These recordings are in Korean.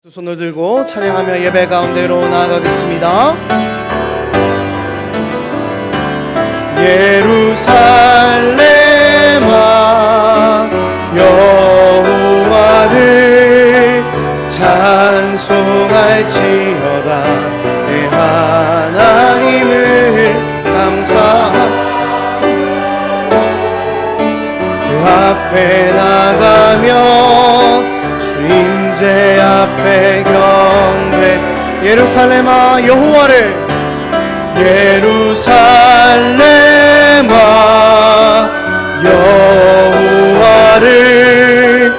두 손을 들고 찬양하며 예배 가운데로 나아가겠습니다. 예루살렘아 여호와를 찬송할지어다. 내 하나님을 감사하며 그 앞에 나가며 임재 앞에 경배. 예루살렘아 여호와를 예루살렘아 여호와를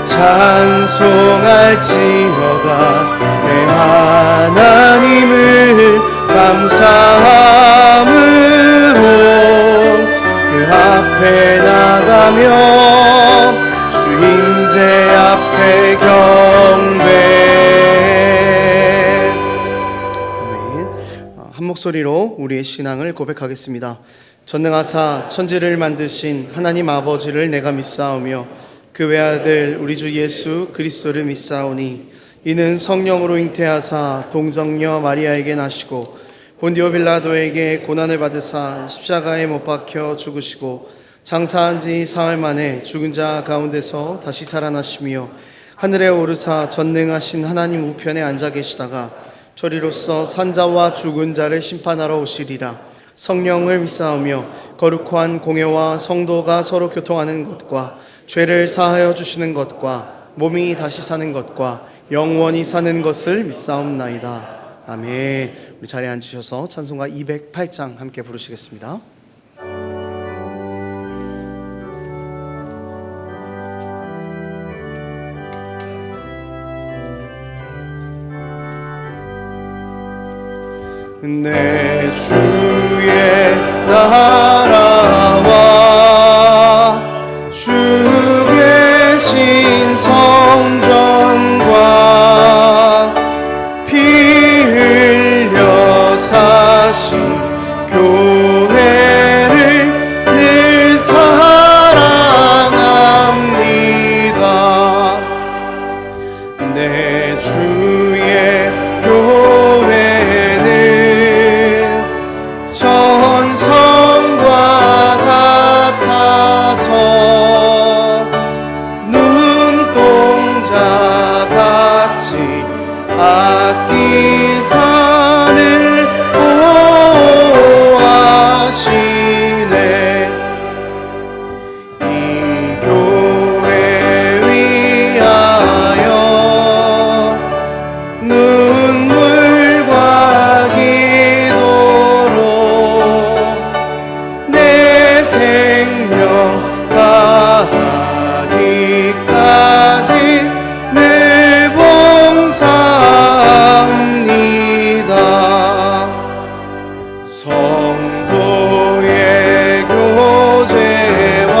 찬송할지어다. 내 하나님을 감사함으로 그 앞에 나가며 임재 앞에 경배. 한 목소리로 우리의 신앙을 고백하겠습니다. 전능하사 천지를 만드신 하나님 아버지를 내가 믿사오며 그 외아들 우리 주 예수 그리스도를 믿사오니 이는 성령으로 잉태하사 동정녀 마리아에게 나시고 본디오 빌라도에게 고난을 받으사 십자가에 못 박혀 죽으시고 장사한 지 사흘 만에 죽은 자 가운데서 다시 살아나시며 하늘에 오르사 전능하신 하나님 우편에 앉아 계시다가 저리로서 산자와 죽은 자를 심판하러 오시리라. 성령을 믿사오며 거룩한 공회와 성도가 서로 교통하는 것과 죄를 사하여 주시는 것과 몸이 다시 사는 것과 영원히 사는 것을 믿사옵나이다. 아멘. 우리 자리에 앉으셔서 찬송가 208장 함께 부르시겠습니다. 내 주의 나라와 주 계신 성전과 피 흘려 사신 교회를 늘 사랑합니다. 내 주의 교회는 천성과 같아서 눈동자같이 악기산을 보호하시네. 이 교회 위하여 눈물과 기도로 내 생명 다하기까지 늘 봉사합니다. 성도의 교제와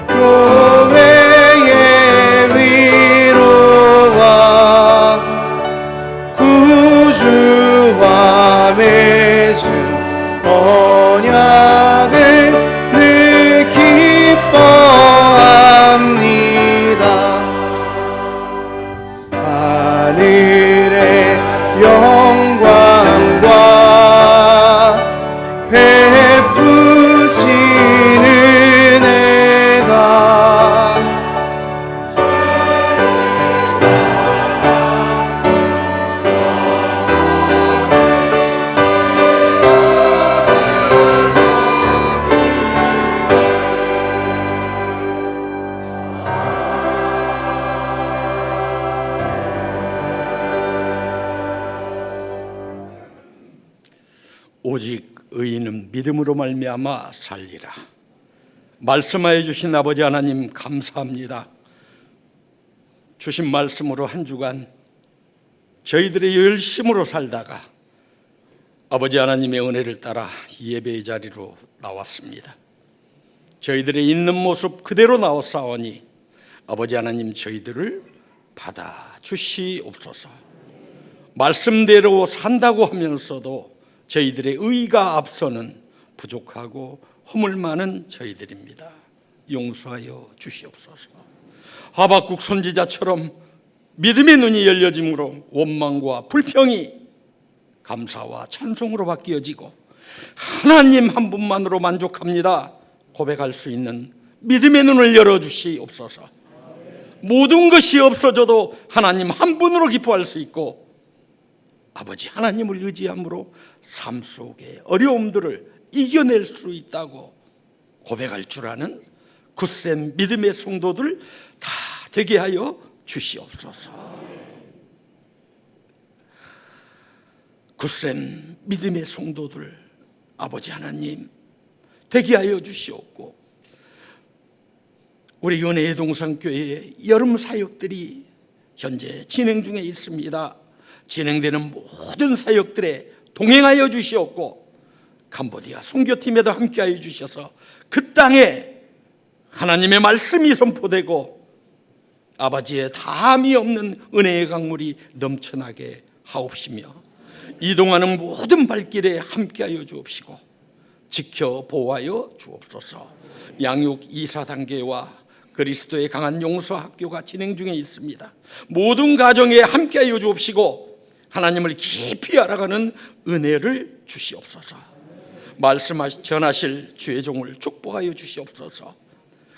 교회의 위로와 구주와 맺은 언약을 늘 기뻐합니다. 하늘의 영광과 베푸신 은혜가 오직 의인은 믿음으로 말미암아 살리라. 말씀하여 주신 아버지 하나님 감사합니다. 주신 말씀으로 한 주간 저희들의 열심으로 살다가 아버지 하나님의 은혜를 따라 예배의 자리로 나왔습니다. 저희들의 있는 모습 그대로 나왔사오니 아버지 하나님 저희들을 받아주시옵소서. 말씀대로 산다고 하면서도 저희들의 의가 앞서는 부족하고 허물 많은 저희들입니다. 용서하여 주시옵소서. 하박국 선지자처럼 믿음의 눈이 열려짐으로 원망과 불평이 감사와 찬송으로 바뀌어지고 하나님 한 분만으로 만족합니다 고백할 수 있는 믿음의 눈을 열어주시옵소서. 모든 것이 없어져도 하나님 한 분으로 기뻐할 수 있고 아버지 하나님을 의지함으로 삶 속의 어려움들을 이겨낼 수 있다고 고백할 줄 아는 굳센 믿음의 성도들 다 되게 하여 주시옵소서. 굳센 믿음의 성도들 아버지 하나님 되게 하여 주시옵고 우리 은혜의 동산교회의 여름 사역들이 현재 진행 중에 있습니다. 진행되는 모든 사역들에 동행하여 주시옵고 캄보디아 선교팀에도 함께하여 주셔서 그 땅에 하나님의 말씀이 선포되고 아버지의 다함이 없는 은혜의 강물이 넘쳐나게 하옵시며 이동하는 모든 발길에 함께하여 주옵시고 지켜 보호하여 주옵소서. 양육 2사 단계와 그리스도의 강한 용서 학교가 진행 중에 있습니다. 모든 가정에 함께하여 주옵시고 하나님을 깊이 알아가는 은혜를 주시옵소서. 전하실 주의 종을 축복하여 주시옵소서.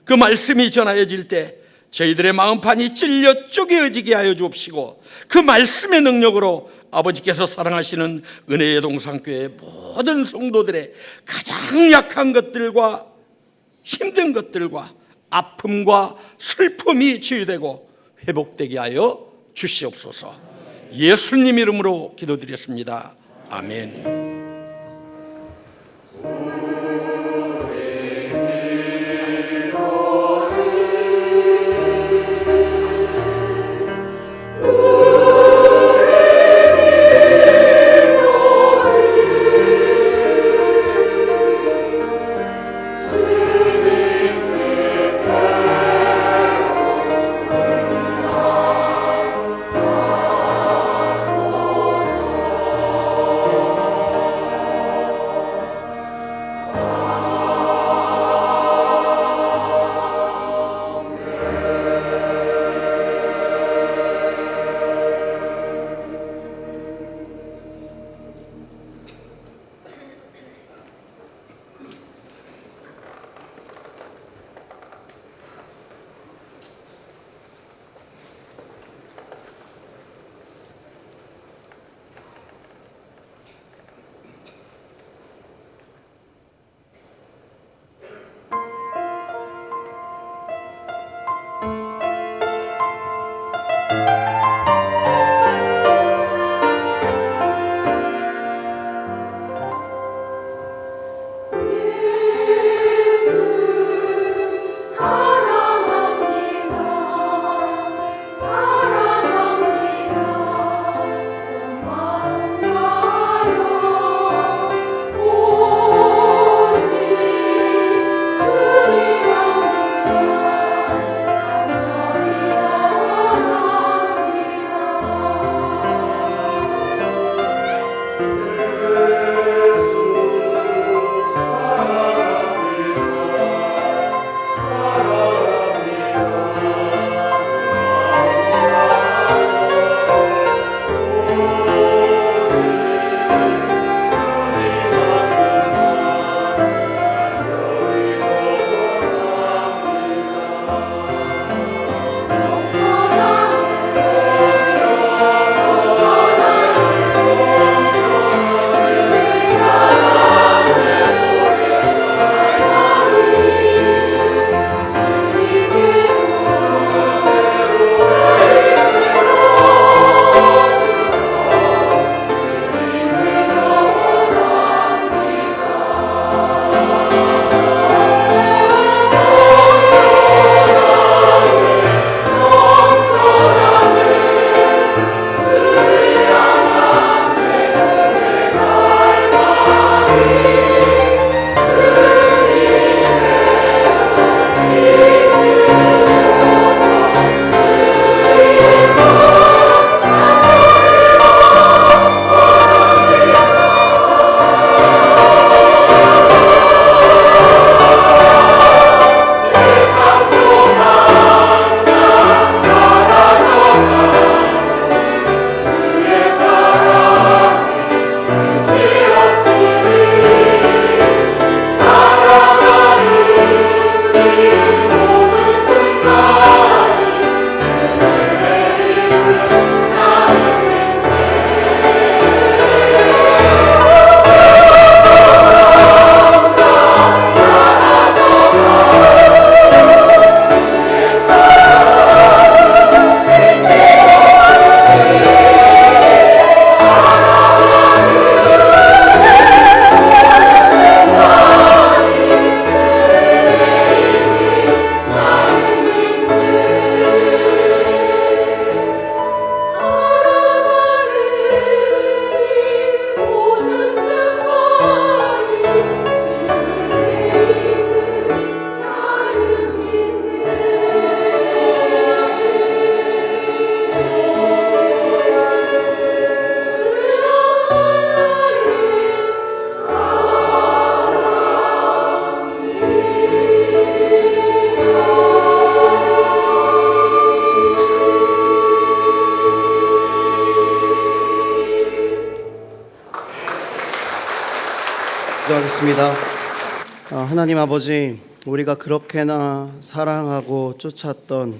그 말씀이 전하여질 때 저희들의 마음판이 찔려 쪼개어지게 하여 주옵시고 그 말씀의 능력으로 아버지께서 사랑하시는 은혜의 동산교회 모든 성도들의 가장 약한 것들과 힘든 것들과 아픔과 슬픔이 치유되고 회복되게 하여 주시옵소서. 예수님 이름으로 기도드렸습니다. 아멘. 찬양하겠습니다. 하나님 아버지, 우리가 그렇게나 사랑하고 쫓았던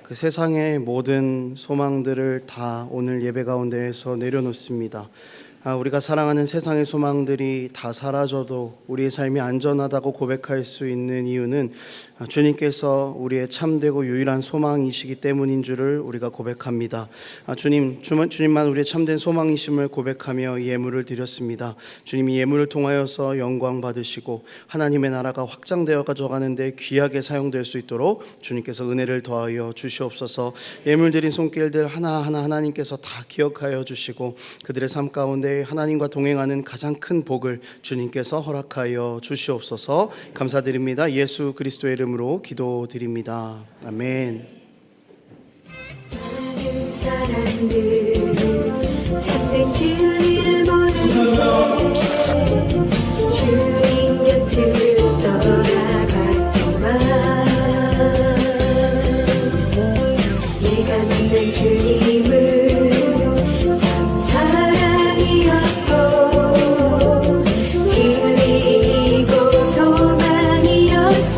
그 세상의 모든 소망들을 다 오늘 예배 가운데에서 내려놓습니다. 우리가 사랑하는 세상의 소망들이 다 사라져도 우리의 삶이 안전하다고 고백할 수 있는 이유는 주님께서 우리의 참되고 유일한 소망이시기 때문인 줄을 우리가 고백합니다. 주님만 우리의 참된 소망이심을 고백하며 예물을 드렸습니다. 주님이 예물을 통하여서 영광 받으시고 하나님의 나라가 확장되어 가져가는데 귀하게 사용될 수 있도록 주님께서 은혜를 더하여 주시옵소서. 예물 드린 손길들 하나하나 하나님께서 다 기억하여 주시고 그들의 삶 가운데 하나님과 동행하는 가장 큰 복을 주님께서 허락하여 주시옵소서. 감사드립니다. 예수 그리스도의 이름으로 기도드립니다. 아멘. 많은 사람들은 참된 진리를 모른 채 주님 곁을 떠나갔지만 내가 믿는 주님은 참 사랑이었고 진리이고 소망이었소.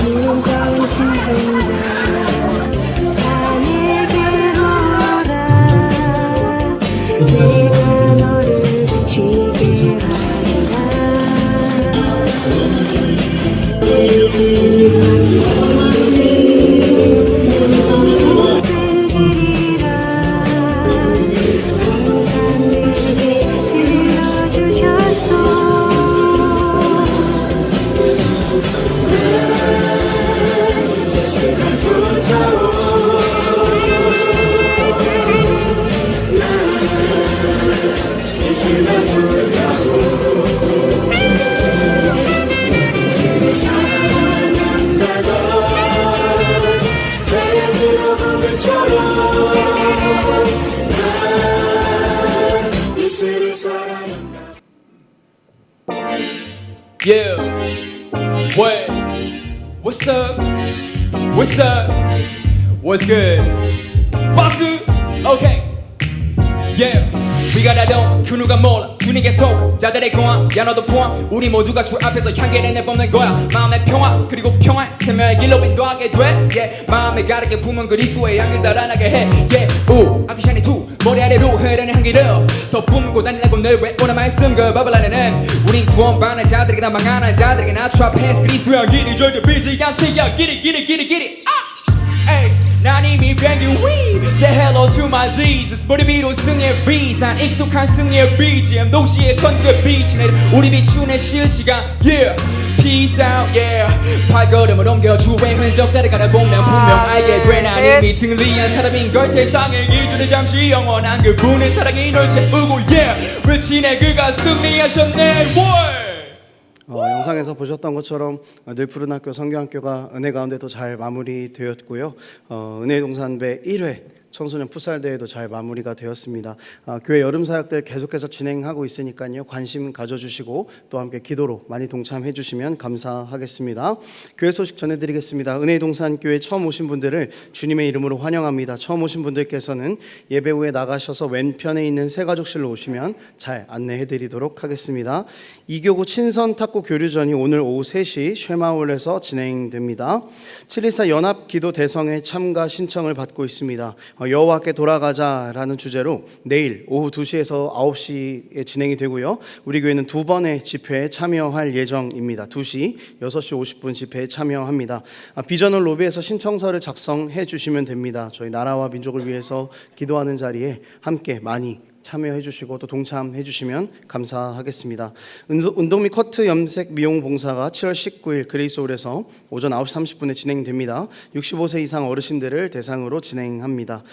무거운 짐진 자 다 내게로 오라. 내가 너를 쉬게 하리라. 항상 내게 들려주셨소. Yeah, what? What's up? What's up? What's good? Baku? Okay. Yeah, 우리가 다도 그 누가 몰라 주님께 속 자들의 공항 야 너도 포함 우리 모두가 주 앞에서 향기를 내뿜는 거야. 마음의 평화 그리고 평안 생명의 길로 인도하게 돼. Yeah, 마음에 가득히 품은 그리스도의 향기 자라나게 해. Yeah, 아크샤니 투 머리 아래로 흐르는 향기를 더 뿜고 다니라고 늘 외우는 말씀 그 바벨 안에는 우린 구원받는 자들에게 나 망하는 자들에게 나 트라페스 그리스도의 향기를 절대 비지 않지. 야 기리 에이 난 이미 비행기 위 Say hello to my Jesus 머리 위로 승리의 비산 익숙한 승리의 BGM 도시의 천국의 빛이 내려 우리 비추는 실시간 Yeah Peace out yeah 발걸음을 옮겨 주의 흔적 따라가다 보면 분명 알게 돼. 난 이미 승리한 사람인 걸 세상의 기준을 잠시 영원한 그분의 사랑이 널 채우고 Yeah 외치네 그가 승리하셨네 War 영상에서 보셨던 것처럼 늘 푸른 학교 성경학교가 은혜 가운데 또 잘 마무리되었고요. 은혜 동산배 1회 청소년 풋살 대회도 잘 마무리가 되었습니다. 교회 여름 사역들 계속해서 진행하고 있으니까요. 관심 가져주시고 또 함께 기도로 많이 동참해 주시면 감사하겠습니다. 교회 소식 전해드리겠습니다. 은혜 동산 교회 처음 오신 분들을 주님의 이름으로 환영합니다. 처음 오신 분들께서는 예배 후에 나가셔서 왼편에 있는 새가족실로 오시면 잘 안내해 드리도록 하겠습니다. 이교구 친선 탁구 교류전이 오늘 오후 3시 쉐마홀에서 진행됩니다. 714 연합기도 대성회 참가 신청을 받고 있습니다. 여호와께 돌아가자라는 주제로 내일 오후 2시에서 9시에 진행이 되고요. 우리 교회는 2번의 집회에 참여할 예정입니다. 2시, 6시 50분 집회에 참여합니다. 비전을 로비에서 신청서를 작성해 주시면 됩니다. 저희 나라와 민족을 위해서 기도하는 자리에 함께 많이 참여해 주시고 또 동참해 주시면 감사하겠습니다. 운동 및 커트 염색 미용 봉사가 7월 19일 그레이스홀에서 오전 9시 30분에 진행됩니다. 65세 이상 어르신들을 대상으로 진행합니다.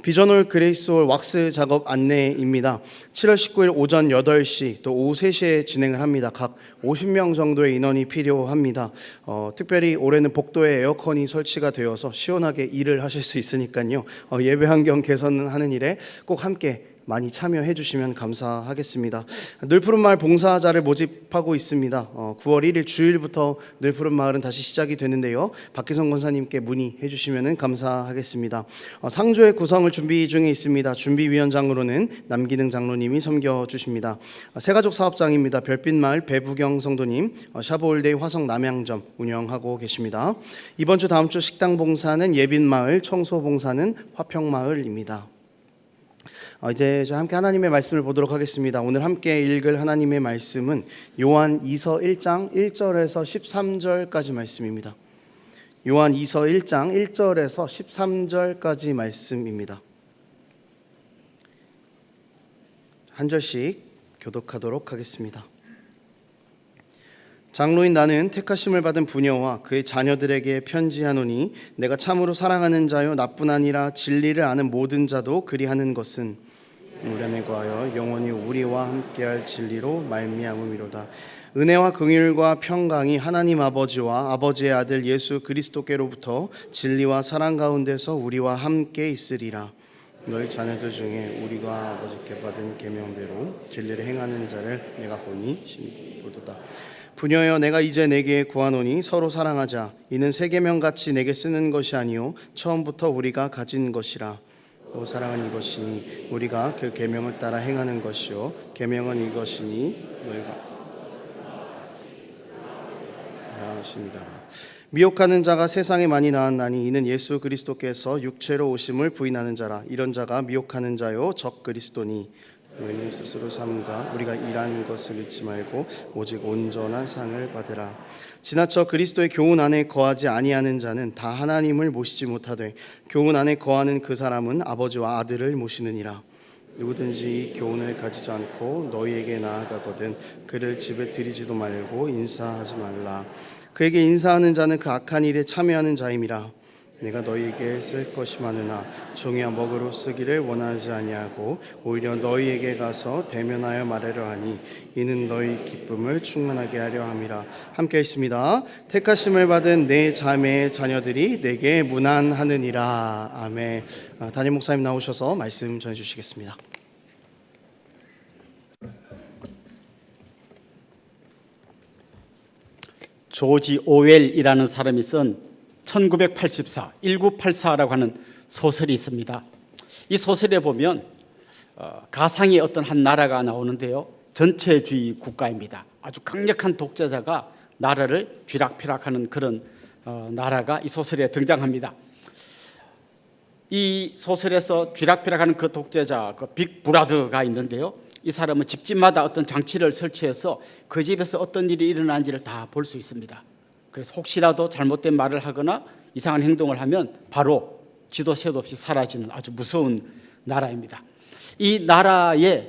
비전홀 그레이스홀 왁스 작업 안내입니다. 7월 19일 오전 8시 또 오후 3시에 진행을 합니다. 각 50명 정도의 인원이 필요합니다. 특별히 올해는 복도에 에어컨이 설치가 되어서 시원하게 일을 하실 수 있으니까요. 예배 환경 개선하는 일에 꼭 함께 많이 참여해 주시면 감사하겠습니다. 늘푸른마을 봉사자를 모집하고 있습니다. 9월 1일 주일부터 늘푸른마을은 다시 시작이 되는데요. 박기성 권사님께 문의해 주시면 감사하겠습니다. 상조의 구성을 준비 중에 있습니다. 준비위원장으로는 남기능 장로님이 섬겨주십니다. 새가족 사업장입니다. 별빛마을 배부경 성도님, 샤브올데이 화성 남양점 운영하고 계십니다. 이번 주 다음 주 식당 봉사는 예빈마을, 청소 봉사는 화평마을입니다. 이제 함께 하나님의 말씀을 보도록 하겠습니다. 오늘 함께 읽을 하나님의 말씀은 요한 2서 1장 1절에서 13절까지 말씀입니다. 요한 2서 1장 1절에서 13절까지 말씀입니다. 한 절씩 교독하도록 하겠습니다. 장로인 나는 택하심을 받은 부녀와 그의 자녀들에게 편지하노니 내가 참으로 사랑하는 자요 나뿐 아니라 진리를 아는 모든 자도 그리하는 것은 우리 안에 거하여 영원히 우리와 함께할 진리로 말미암음이로다. 은혜와 긍휼과 평강이 하나님 아버지와 아버지의 아들 예수 그리스도께로부터 진리와 사랑 가운데서 우리와 함께 있으리라. 너희 자녀들 중에 우리가 아버지께 받은 계명대로 진리를 행하는 자를 내가 보니 심히 보도다. 부녀여 내가 이제 내게 구하노니 서로 사랑하자. 이는 새 계명같이 내게 쓰는 것이 아니요 처음부터 우리가 가진 것이라. 또 사랑은 이것이니 우리가 그 계명을 따라 행하는 것이요 계명은 이것이니 너희가 하십니다. 미혹하는 자가 세상에 많이 나왔나니 이는 예수 그리스도께서 육체로 오심을 부인하는 자라. 이런 자가 미혹하는 자요 적 그리스도니 너희는 스스로 삼가 우리가 일한 것을 잊지 말고 오직 온전한 상을 받으라. 지나쳐 그리스도의 교훈 안에 거하지 아니하는 자는 다 하나님을 모시지 못하되 교훈 안에 거하는 그 사람은 아버지와 아들을 모시느니라. 누구든지 교훈을 가지지 않고 너희에게 나아가거든 그를 집에 들이지도 말고 인사하지 말라. 그에게 인사하는 자는 그 악한 일에 참여하는 자임이라. 내가 너희에게 쓸 것이 많으나 종이와 먹으로 쓰기를 원하지 아니하고 오히려 너희에게 가서 대면하여 말하려 하니 이는 너희 기쁨을 충만하게 하려 함이라. 함께 있습니다. 택하심을 받은 내 자매의 자녀들이 내게 문안하느니라. 아멘. 담임 목사님 나오셔서 말씀 전해주시겠습니다. 조지 오웰이라는 사람이 쓴 1984라고 하는 소설이 있습니다. 이 소설에 보면 가상의 어떤 한 나라가 나오는데요. 전체주의 국가입니다. 아주 강력한 독재자가 나라를 쥐락펴락하는 그런 나라가 이 소설에 등장합니다. 이 소설에서 쥐락펴락하는 그 독재자, 그 빅브라더가 있는데요. 이 사람은 집집마다 어떤 장치를 설치해서 그 집에서 어떤 일이 일어난지를 다 볼 수 있습니다. 그래서 혹시라도 잘못된 말을 하거나 이상한 행동을 하면 바로 지도 새도 없이 사라지는 아주 무서운 나라입니다. 이 나라에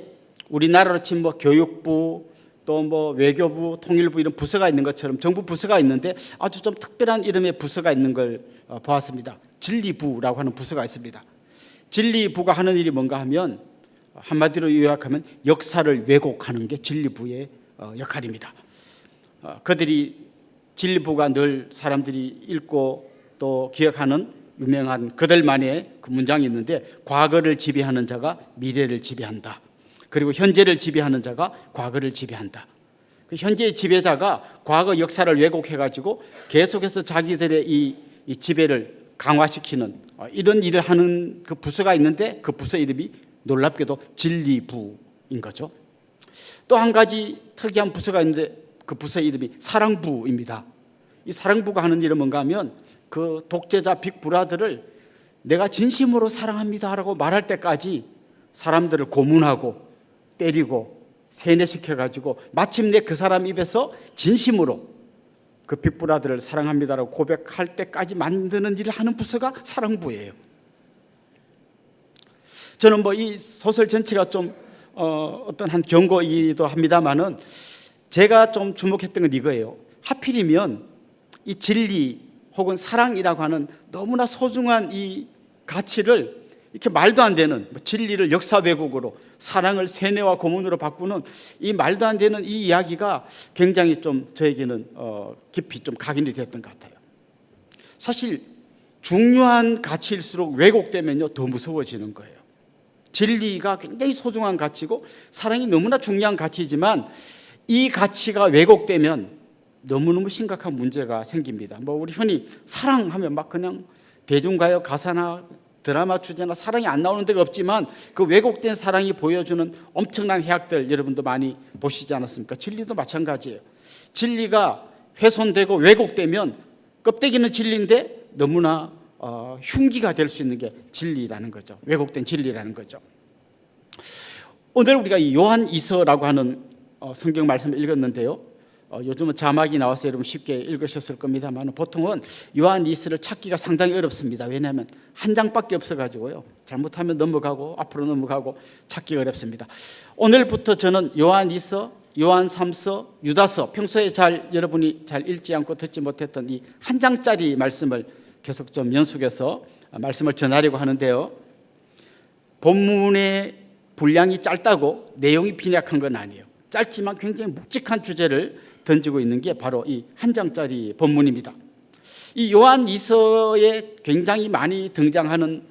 우리나라로 치면 뭐 교육부 또 뭐 외교부, 통일부 이런 부서가 있는 것처럼 정부 부서가 있는데 아주 좀 특별한 이름의 부서가 있는 걸 보았습니다. 진리부라고 하는 부서가 있습니다. 진리부가 하는 일이 뭔가 하면 한마디로 요약하면 역사를 왜곡하는 게 진리부의 역할입니다. 그들이 진리부가 늘 사람들이 읽고 또 기억하는 유명한 그들만의 그 문장이 있는데 과거를 지배하는 자가 미래를 지배한다. 그리고 현재를 지배하는 자가 과거를 지배한다. 그 현재의 지배자가 과거 역사를 왜곡해가지고 계속해서 자기들의 이 지배를 강화시키는 이런 일을 하는 그 부서가 있는데 그 부서 이름이 놀랍게도 진리부인 거죠. 또 한 가지 특이한 부서가 있는데 그 부서 이름이 사랑부입니다. 이 사랑부가 하는 일은 뭔가 하면 그 독재자 빅브라더를 내가 진심으로 사랑합니다라고 말할 때까지 사람들을 고문하고 때리고 세뇌시켜가지고 마침내 그 사람 입에서 진심으로 그 빅브라더를 사랑합니다라고 고백할 때까지 만드는 일을 하는 부서가 사랑부예요. 저는 뭐 이 소설 전체가 좀 어떤 한 경고이기도 합니다만은 제가 좀 주목했던 건 이거예요. 하필이면 이 진리 혹은 사랑이라고 하는 너무나 소중한 이 가치를 이렇게 말도 안 되는 진리를 역사 왜곡으로 사랑을 세뇌와 고문으로 바꾸는 이 말도 안 되는 이 이야기가 굉장히 좀 저에게는 깊이 좀 각인이 되었던 것 같아요. 사실 중요한 가치일수록 왜곡되면요 더 무서워지는 거예요. 진리가 굉장히 소중한 가치고 사랑이 너무나 중요한 가치이지만 이 가치가 왜곡되면 너무너무 심각한 문제가 생깁니다. 뭐 우리 흔히 사랑하면 막 그냥 대중가요 가사나 드라마 주제나 사랑이 안 나오는 데가 없지만 그 왜곡된 사랑이 보여주는 엄청난 해악들 여러분도 많이 보시지 않았습니까? 진리도 마찬가지예요. 진리가 훼손되고 왜곡되면 껍데기는 진리인데 너무나 흉기가 될 수 있는 게 진리라는 거죠. 왜곡된 진리라는 거죠. 오늘 우리가 이 요한 이서라고 하는 성경 말씀을 읽었는데요. 요즘은 자막이 나와서 여러분 쉽게 읽으셨을 겁니다만 보통은 요한 이서를 찾기가 상당히 어렵습니다. 왜냐하면 한 장밖에 없어가지고요. 잘못하면 넘어가고 앞으로 넘어가고 찾기가 어렵습니다. 오늘부터 저는 요한 이서, 요한 3서, 유다서 평소에 여러분이 잘 읽지 않고 듣지 못했던 이 한 장짜리 말씀을 계속 좀 연속해서 말씀을 전하려고 하는데요. 본문의 분량이 짧다고 내용이 빈약한 건 아니에요. 짧지만 굉장히 묵직한 주제를 던지고 있는 게 바로 이 한 장짜리 본문입니다. 이 요한 이서에 굉장히 많이 등장하는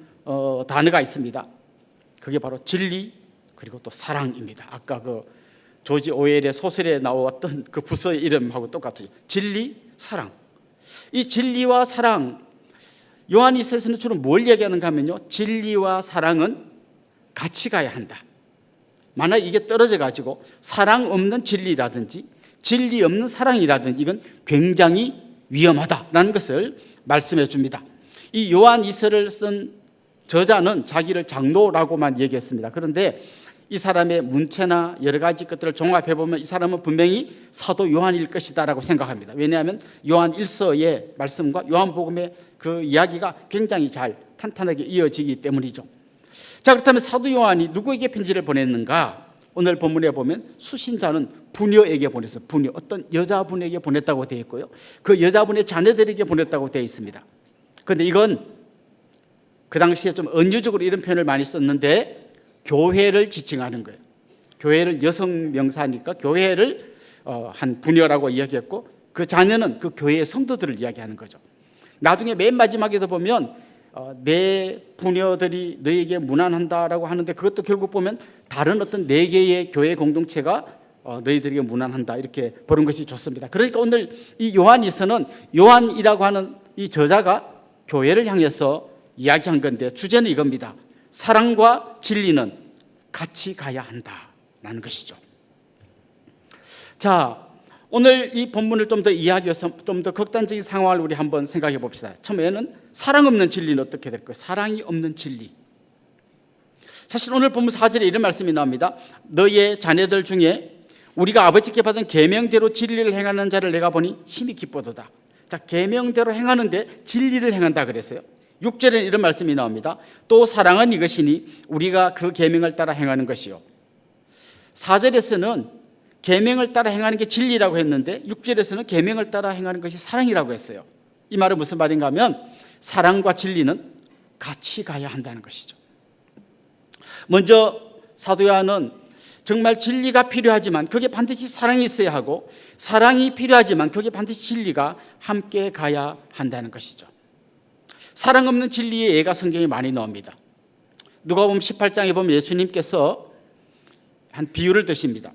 단어가 있습니다. 그게 바로 진리 그리고 또 사랑입니다. 아까 그 조지 오웰의 소설에 나왔던 그 부서의 이름하고 똑같아요. 진리, 사랑. 이 진리와 사랑, 요한 이서에서는 주로 뭘 얘기하는가 하면요, 진리와 사랑은 같이 가야 한다. 만약 이게 떨어져 가지고 사랑 없는 진리라든지 진리 없는 사랑이라든지 이건 굉장히 위험하다라는 것을 말씀해 줍니다. 이 요한 이서를 쓴 저자는 자기를 장로라고만 얘기했습니다. 그런데 이 사람의 문체나 여러 가지 것들을 종합해 보면 이 사람은 분명히 사도 요한일 것이다라고 생각합니다. 왜냐하면 요한 1서의 말씀과 요한복음의 그 이야기가 굉장히 잘 탄탄하게 이어지기 때문이죠. 자, 그렇다면 사도 요한이 누구에게 편지를 보냈는가? 오늘 본문에 보면 수신자는 부녀에게 보냈어요. 부녀, 어떤 여자분에게 보냈다고 되어 있고요. 그 여자분의 자녀들에게 보냈다고 되어 있습니다. 그런데 이건 그 당시에 좀 은유적으로 이런 표현을 많이 썼는데 교회를 지칭하는 거예요. 교회를 여성 명사니까 교회를 한 부녀라고 이야기했고 그 자녀는 그 교회의 성도들을 이야기하는 거죠. 나중에 맨 마지막에서 보면 내 부녀들이 너에게 문안한다라고 하는데 그것도 결국 보면 다른 어떤 네 개의 교회 공동체가 너희들에게 문안한다 이렇게 보는 것이 좋습니다. 그러니까 오늘 이 요한이서는 요한이라고 하는 이 저자가 교회를 향해서 이야기한 건데 주제는 이겁니다. 사랑과 진리는 같이 가야 한다라는 것이죠. 자, 오늘 이 본문을 좀 더 이해하기 위해서 좀 더 극단적인 상황을 우리 한번 생각해 봅시다. 처음에는 사랑 없는 진리는 어떻게 될까요? 사랑이 없는 진리. 사실 오늘 본문 4절에 이런 말씀이 나옵니다. 너의 자녀들 중에 우리가 아버지께 받은 계명대로 진리를 행하는 자를 내가 보니 심히 기쁘도다. 자, 계명대로 행하는데 진리를 행한다 그랬어요. 6절에 이런 말씀이 나옵니다. 또 사랑은 이것이니 우리가 그 계명을 따라 행하는 것이요. 4절에서는 계명을 따라 행하는 게 진리라고 했는데 6절에서는 계명을 따라 행하는 것이 사랑이라고 했어요. 이 말은 무슨 말인가 하면 사랑과 진리는 같이 가야 한다는 것이죠. 먼저 사도 요한은 정말 진리가 필요하지만 그게 반드시 사랑이 있어야 하고 사랑이 필요하지만 그게 반드시 진리가 함께 가야 한다는 것이죠. 사랑 없는 진리의 예가 성경에 많이 나옵니다. 누가복음 18장에 보면 예수님께서 한 비유를 드십니다.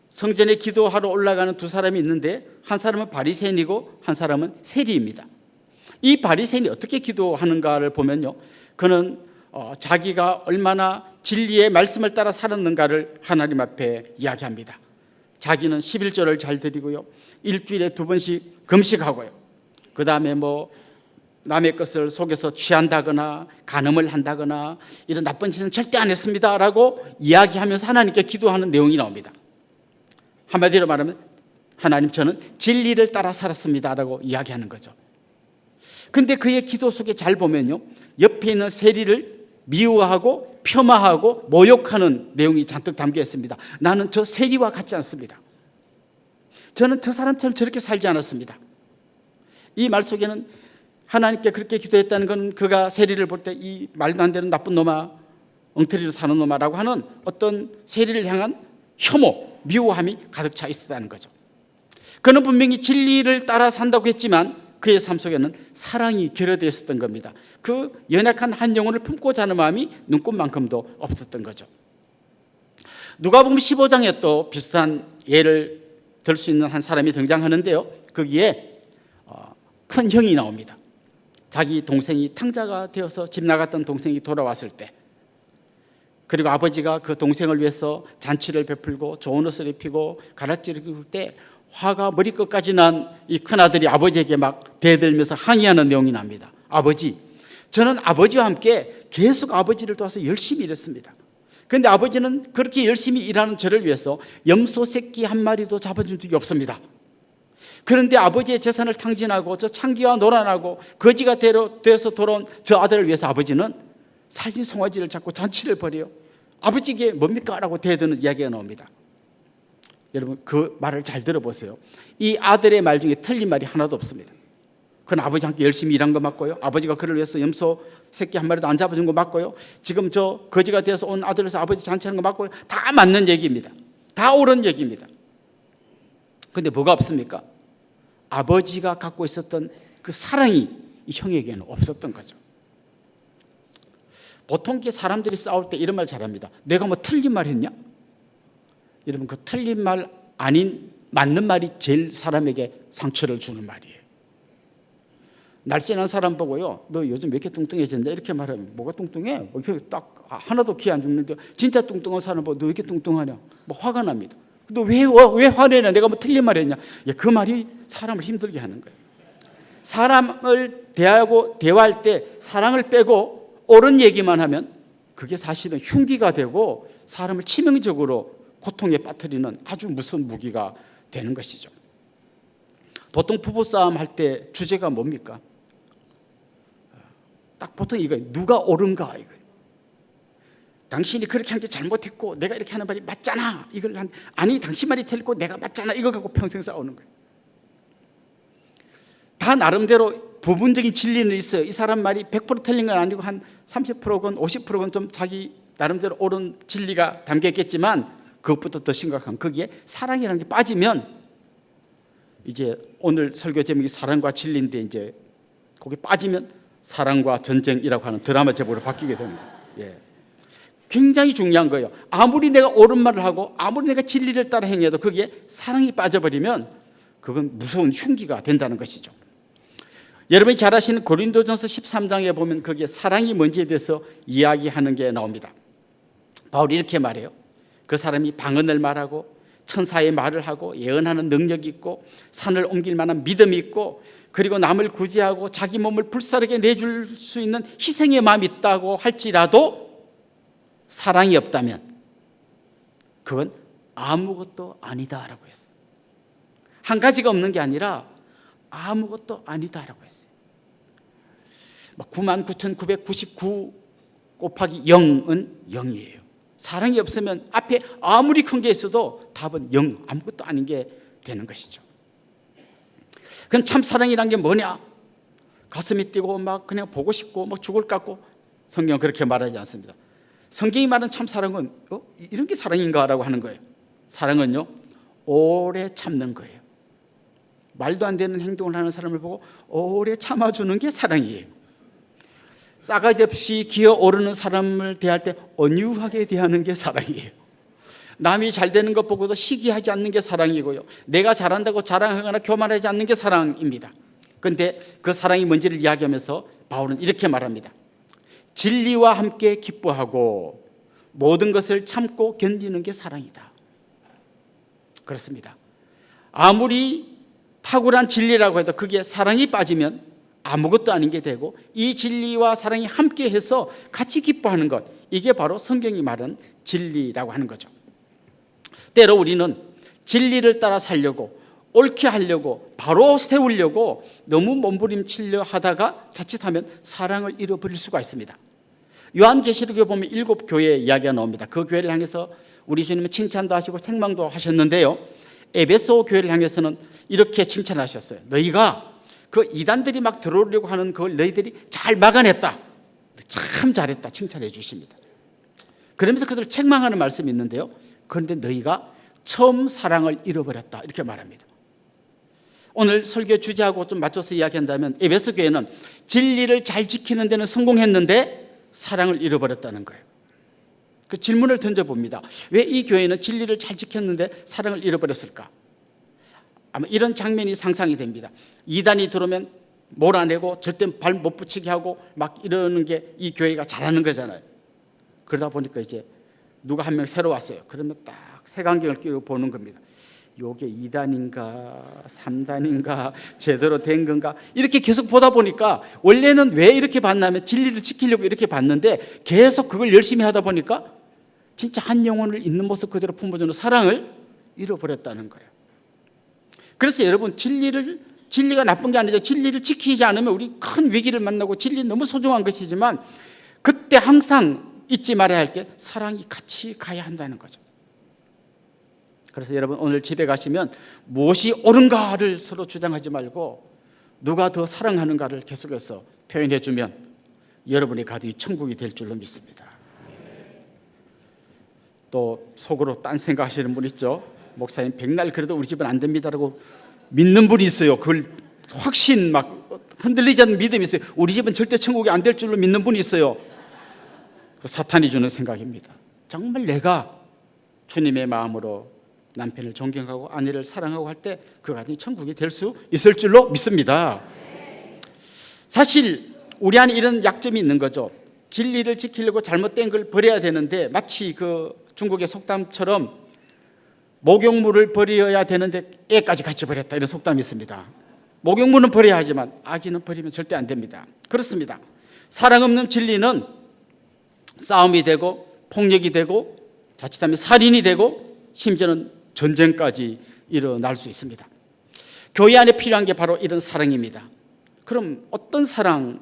성전에 기도하러 올라가는 두 사람이 있는데 한 사람은 바리새인이고 한 사람은 세리입니다. 이 바리새인이 어떻게 기도하는가를 보면요, 그는 자기가 얼마나 진리의 말씀을 따라 살았는가를 하나님 앞에 이야기합니다. 자기는 11조를 잘 드리고요, 일주일에 2번씩 금식하고요, 그 다음에 남의 것을 속여서 취한다거나 간음을 한다거나 이런 나쁜 짓은 절대 안 했습니다라고 이야기하면서 하나님께 기도하는 내용이 나옵니다. 한마디로 말하면 하나님, 저는 진리를 따라 살았습니다라고 이야기하는 거죠. 근데 그의 기도 속에 잘 보면요, 옆에 있는 세리를 미워하고 폄하하고 모욕하는 내용이 잔뜩 담겨 있습니다. 나는 저 세리와 같지 않습니다. 저는 저 사람처럼 저렇게 살지 않았습니다. 이 말 속에는 하나님께 그렇게 기도했다는 건 그가 세리를 볼 때 이 말도 안 되는 나쁜 놈아, 엉터리로 사는 놈아라고 하는 어떤 세리를 향한 혐오, 미워함이 가득 차 있었다는 거죠. 그는 분명히 진리를 따라 산다고 했지만 그의 삶 속에는 사랑이 결여되어 있었던 겁니다. 그 연약한 한 영혼을 품고자 하는 마음이 눈꽃만큼도 없었던 거죠. 누가복음 15장에 또 비슷한 예를 들 수 있는 한 사람이 등장하는데요. 거기에 큰 형이 나옵니다. 자기 동생이 탕자가 되어서 집 나갔던 동생이 돌아왔을 때, 그리고 아버지가 그 동생을 위해서 잔치를 베풀고 좋은 옷을 입히고 가락지를 입을 때 화가 머리끝까지 난 이 큰아들이 아버지에게 막 대들면서 항의하는 내용이 납니다. 아버지, 저는 아버지와 함께 계속 아버지를 도와서 열심히 일했습니다. 그런데 아버지는 그렇게 열심히 일하는 저를 위해서 염소 새끼 한 마리도 잡아준 적이 없습니다. 그런데 아버지의 재산을 탕진하고 저 창기와 노란하고 거지가 되어서 돌아온 저 아들을 위해서 아버지는 살찐 송아지를 잡고 잔치를 벌여요. 아버지 이게 뭡니까? 라고 대드는 이야기가 나옵니다. 여러분 그 말을 잘 들어보세요. 이 아들의 말 중에 틀린 말이 하나도 없습니다. 그건 아버지와 함께 열심히 일한 거 맞고요. 아버지가 그를 위해서 염소 새끼 한 마리도 안 잡아준 거 맞고요. 지금 저 거지가 되어서 온 아들에서 아버지 잔치하는 거 맞고요. 다 맞는 얘기입니다. 다 옳은 얘기입니다. 그런데 뭐가 없습니까? 아버지가 갖고 있었던 그 사랑이 이 형에게는 없었던 거죠. 보통 사람들이 싸울 때 이런 말 잘합니다. 내가 뭐 틀린 말 했냐? 여러분 그 틀린 말 아닌 맞는 말이 제일 사람에게 상처를 주는 말이에요. 날씬한 사람 보고요, 너 요즘 왜 이렇게 뚱뚱해졌냐 이렇게 말하면 뭐가 뚱뚱해? 이렇게 딱 하나도 기 안 죽는데 진짜 뚱뚱한 사람 보고 너 왜 이렇게 뚱뚱하냐? 뭐 화가 납니다. 너 왜 화내냐? 내가 뭐 틀린 말 했냐? 그 말이 사람을 힘들게 하는 거예요. 사람을 대화할 때 사랑을 빼고 옳은 얘기만 하면 그게 사실은 흉기가 되고 사람을 치명적으로 고통에 빠뜨리는 아주 무서운 무기가 되는 것이죠. 보통 부부싸움 할 때 주제가 뭡니까? 딱 보통 이거예요. 누가 옳은가 이거예요. 당신이 그렇게 한 게 잘못했고 내가 이렇게 하는 말이 맞잖아. 이걸 아니 당신 말이 틀리고 내가 맞잖아. 이거 갖고 평생 싸우는 거예요. 다 나름대로 부분적인 진리는 있어요. 이 사람 말이 100% 틀린 건 아니고 한 30%건 50%건 좀 자기 나름대로 옳은 진리가 담겨 있겠지만 그것보다 더 심각한 거기에 사랑이라는 게 빠지면 이제 오늘 설교 제목이 사랑과 진리인데 이제 거기 빠지면 사랑과 전쟁이라고 하는 드라마 제목으로 바뀌게 됩니다. 예. 굉장히 중요한 거예요. 아무리 내가 옳은 말을 하고 아무리 내가 진리를 따라 행해도 거기에 사랑이 빠져버리면 그건 무서운 흉기가 된다는 것이죠. 여러분이 잘 아시는 고린도전서 13장에 보면 거기에 사랑이 뭔지에 대해서 이야기하는 게 나옵니다. 바울이 이렇게 말해요. 그 사람이 방언을 말하고 천사의 말을 하고 예언하는 능력이 있고 산을 옮길 만한 믿음이 있고 그리고 남을 구제하고 자기 몸을 불사르게 내줄 수 있는 희생의 마음이 있다고 할지라도 사랑이 없다면 그건 아무것도 아니다라고 했어요. 한 가지가 없는 게 아니라 아무것도 아니다라고 했어요. 99,999 곱하기 0은 0이에요. 사랑이 없으면 앞에 아무리 큰 게 있어도 답은 0, 아무것도 아닌 게 되는 것이죠. 그럼 참 사랑이란 게 뭐냐? 가슴이 뛰고 막 그냥 보고 싶고 막 죽을 것 같고 성경은 그렇게 말하지 않습니다. 성경이 말하는 참 사랑은 이런 게 사랑인가라고 하는 거예요. 사랑은요 오래 참는 거예요. 말도 안 되는 행동을 하는 사람을 보고 오래 참아주는 게 사랑이에요. 싸가지 없이 기어오르는 사람을 대할 때 온유하게 대하는 게 사랑이에요. 남이 잘 되는 것 보고도 시기하지 않는 게 사랑이고요. 내가 잘한다고 자랑하거나 교만하지 않는 게 사랑입니다. 그런데 그 사랑이 뭔지를 이야기하면서 바울은 이렇게 말합니다. 진리와 함께 기뻐하고 모든 것을 참고 견디는 게 사랑이다. 그렇습니다. 아무리 탁월한 진리라고 해도 그게 사랑이 빠지면 아무것도 아닌 게 되고 이 진리와 사랑이 함께해서 같이 기뻐하는 것, 이게 바로 성경이 말하는 진리라고 하는 거죠. 때로 우리는 진리를 따라 살려고 옳게 하려고 바로 세우려고 너무 몸부림치려 하다가 자칫하면 사랑을 잃어버릴 수가 있습니다. 요한계시록에 보면 7교회 이야기가 나옵니다. 그 교회를 향해서 우리 주님은 칭찬도 하시고 책망도 하셨는데요. 에베소 교회를 향해서는 이렇게 칭찬하셨어요. 너희가 그 이단들이 막 들어오려고 하는 그걸 너희들이 잘 막아냈다. 참 잘했다. 칭찬해 주십니다. 그러면서 그들을 책망하는 말씀이 있는데요. 그런데 너희가 처음 사랑을 잃어버렸다. 이렇게 말합니다. 오늘 설교 주제하고 좀 맞춰서 이야기한다면 에베소 교회는 진리를 잘 지키는 데는 성공했는데 사랑을 잃어버렸다는 거예요. 그 질문을 던져봅니다. 왜 이 교회는 진리를 잘 지켰는데 사랑을 잃어버렸을까? 아마 이런 장면이 상상이 됩니다. 이단이 들어오면 몰아내고 절대 발 못 붙이게 하고 막 이러는 게 이 교회가 잘하는 거잖아요. 그러다 보니까 이제 누가 한 명 새로 왔어요. 그러면 딱 색안경을 끼고 보는 겁니다. 요게 2단인가 3단인가 제대로 된 건가 이렇게 계속 보다 보니까 원래는 왜 이렇게 봤냐면 진리를 지키려고 이렇게 봤는데 계속 그걸 열심히 하다 보니까 진짜 한 영혼을 있는 모습 그대로 품어주는 사랑을 잃어버렸다는 거예요. 그래서 여러분 진리가 나쁜 게 아니죠. 진리를 지키지 않으면 우리 큰 위기를 만나고 진리는 너무 소중한 것이지만 그때 항상 잊지 말아야 할 게 사랑이 같이 가야 한다는 거죠. 그래서 여러분 오늘 집에 가시면 무엇이 옳은가를 서로 주장하지 말고 누가 더 사랑하는가를 계속해서 표현해 주면 여러분의 가정이 천국이 될 줄로 믿습니다. 또 속으로 딴 생각하시는 분 있죠. 목사님 백날 그래도 우리 집은 안 됩니다라고 믿는 분이 있어요. 그걸 확신 막 흔들리지 않는 믿음이 있어요. 우리 집은 절대 천국이 안 될 줄로 믿는 분이 있어요. 그 사탄이 주는 생각입니다. 정말 내가 주님의 마음으로 남편을 존경하고 아내를 사랑하고 할 때 그 가정이 천국이 될 수 있을 줄로 믿습니다. 사실 우리 안에 이런 약점이 있는 거죠. 진리를 지키려고 잘못된 걸 버려야 되는데 마치 그 중국의 속담처럼 목욕물을 버려야 되는데 애까지 같이 버렸다 이런 속담이 있습니다. 목욕물은 버려야 하지만 아기는 버리면 절대 안 됩니다. 그렇습니다. 사랑 없는 진리는 싸움이 되고 폭력이 되고 자칫하면 살인이 되고 심지어는 전쟁까지 일어날 수 있습니다. 교회 안에 필요한 게 바로 이런 사랑입니다. 그럼 어떤 사랑,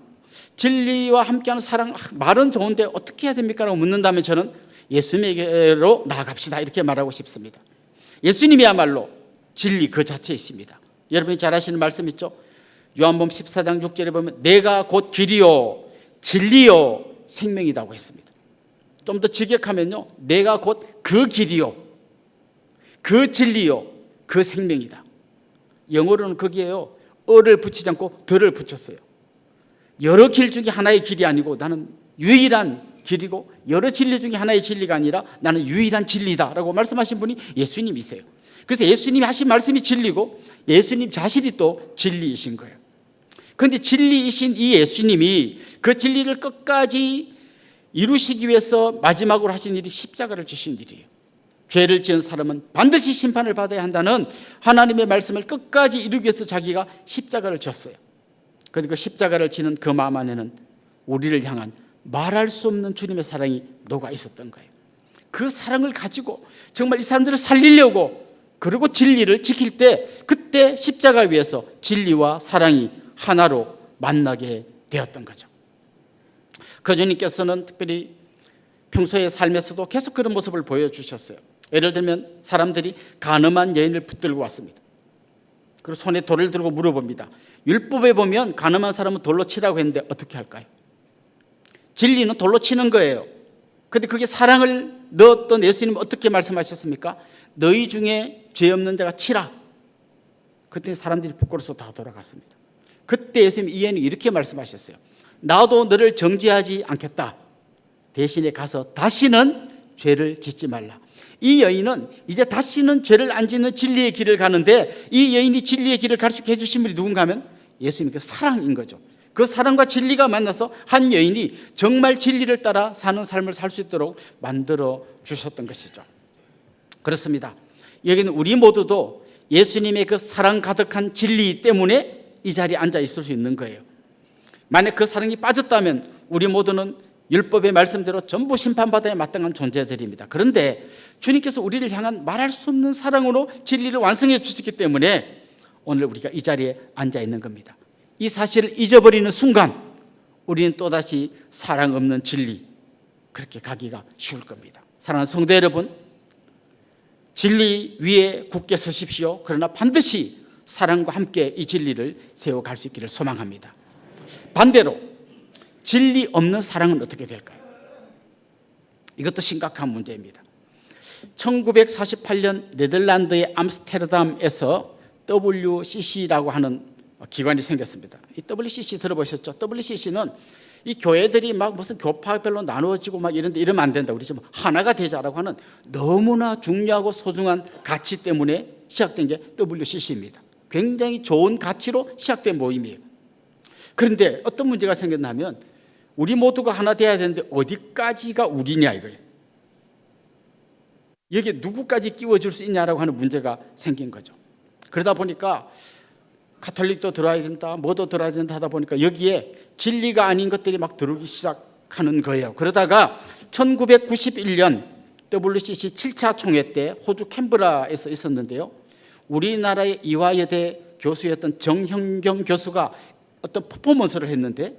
진리와 함께하는 사랑, 말은 좋은데 어떻게 해야 됩니까? 라고 묻는다면 저는 예수님에게로 나아갑시다 이렇게 말하고 싶습니다. 예수님이야말로 진리 그 자체에 있습니다. 여러분이 잘 아시는 말씀 있죠? 요한복음 14장 6절에 보면 내가 곧 길이요 진리요 생명이라고 했습니다. 좀 더 직역하면요, 내가 곧 그 길이요 그 진리요 그 생명이다. 영어로는 거기에요 어를 붙이지 않고 더를 붙였어요. 여러 길 중에 하나의 길이 아니고 나는 유일한 길이고 여러 진리 중에 하나의 진리가 아니라 나는 유일한 진리다라고 말씀하신 분이 예수님이세요. 그래서 예수님이 하신 말씀이 진리고 예수님 자신이 또 진리이신 거예요. 그런데 진리이신 이 예수님이 그 진리를 끝까지 이루시기 위해서 마지막으로 하신 일이 십자가를 지신 일이에요. 죄를 지은 사람은 반드시 심판을 받아야 한다는 하나님의 말씀을 끝까지 이루기 위해서 자기가 십자가를 졌어요. 그런데 그 십자가를 지는 그 마음 안에는 우리를 향한 말할 수 없는 주님의 사랑이 녹아 있었던 거예요. 그 사랑을 가지고 정말 이 사람들을 살리려고 그리고 진리를 지킬 때 그때 십자가 위에서 진리와 사랑이 하나로 만나게 되었던 거죠. 그 주님께서는 특별히 평소의 삶에서도 계속 그런 모습을 보여주셨어요. 예를 들면 사람들이 가늠한 여인을 붙들고 왔습니다. 그리고 손에 돌을 들고 물어봅니다. 율법에 보면 가늠한 사람은 돌로 치라고 했는데 어떻게 할까요? 진리는 돌로 치는 거예요. 그런데 그게 사랑을 넣었던 예수님은 어떻게 말씀하셨습니까? 너희 중에 죄 없는 자가 치라. 그때 사람들이 부끄러워서 다 돌아갔습니다. 그때 예수님이 이 여인이 이렇게 말씀하셨어요. 나도 너를 정죄하지 않겠다. 대신에 가서 다시는 죄를 짓지 말라. 이 여인은 이제 다시는 죄를 안 짓는 진리의 길을 가는데 이 여인이 진리의 길을 가르치게 해주신 분이 누군가 하면 예수님 그 사랑인 거죠. 그 사랑과 진리가 만나서 한 여인이 정말 진리를 따라 사는 삶을 살 수 있도록 만들어 주셨던 것이죠. 그렇습니다. 여기는 우리 모두도 예수님의 그 사랑 가득한 진리 때문에 이 자리에 앉아 있을 수 있는 거예요. 만약 그 사랑이 빠졌다면 우리 모두는 율법의 말씀대로 전부 심판받아야 마땅한 존재들입니다. 그런데 주님께서 우리를 향한 말할 수 없는 사랑으로 진리를 완성해 주셨기 때문에 오늘 우리가 이 자리에 앉아 있는 겁니다. 이 사실을 잊어버리는 순간 우리는 또다시 사랑 없는 진리, 그렇게 가기가 쉬울 겁니다. 사랑하는 성도 여러분, 진리 위에 굳게 서십시오. 그러나 반드시 사랑과 함께 이 진리를 세워갈 수 있기를 소망합니다. 반대로 진리 없는 사랑은 어떻게 될까요? 이것도 심각한 문제입니다. 1948년 네덜란드의 암스테르담에서 WCC라고 하는 기관이 생겼습니다. 이 WCC 들어보셨죠? WCC는 이 교회들이 막 무슨 교파별로 나누어지고 막 이런데 이러면 안 된다. 우리 좀 하나가 되자라고 하는 너무나 중요하고 소중한 가치 때문에 시작된 게 WCC입니다. 굉장히 좋은 가치로 시작된 모임이에요. 그런데 어떤 문제가 생겼냐면 우리 모두가 하나 돼야 되는데 어디까지가 우리냐 이거예요. 여기에 누구까지 끼워줄 수 있냐라고 하는 문제가 생긴 거죠. 그러다 보니까 가톨릭도 들어야 된다, 뭐도 들어야 된다 하다 보니까 여기에 진리가 아닌 것들이 막 들어오기 시작하는 거예요. 그러다가 1991년 WCC 7차 총회 때 호주 캔버라에서 있었는데요. 우리나라의 이화여대 교수였던 정형경 교수가 어떤 퍼포먼스를 했는데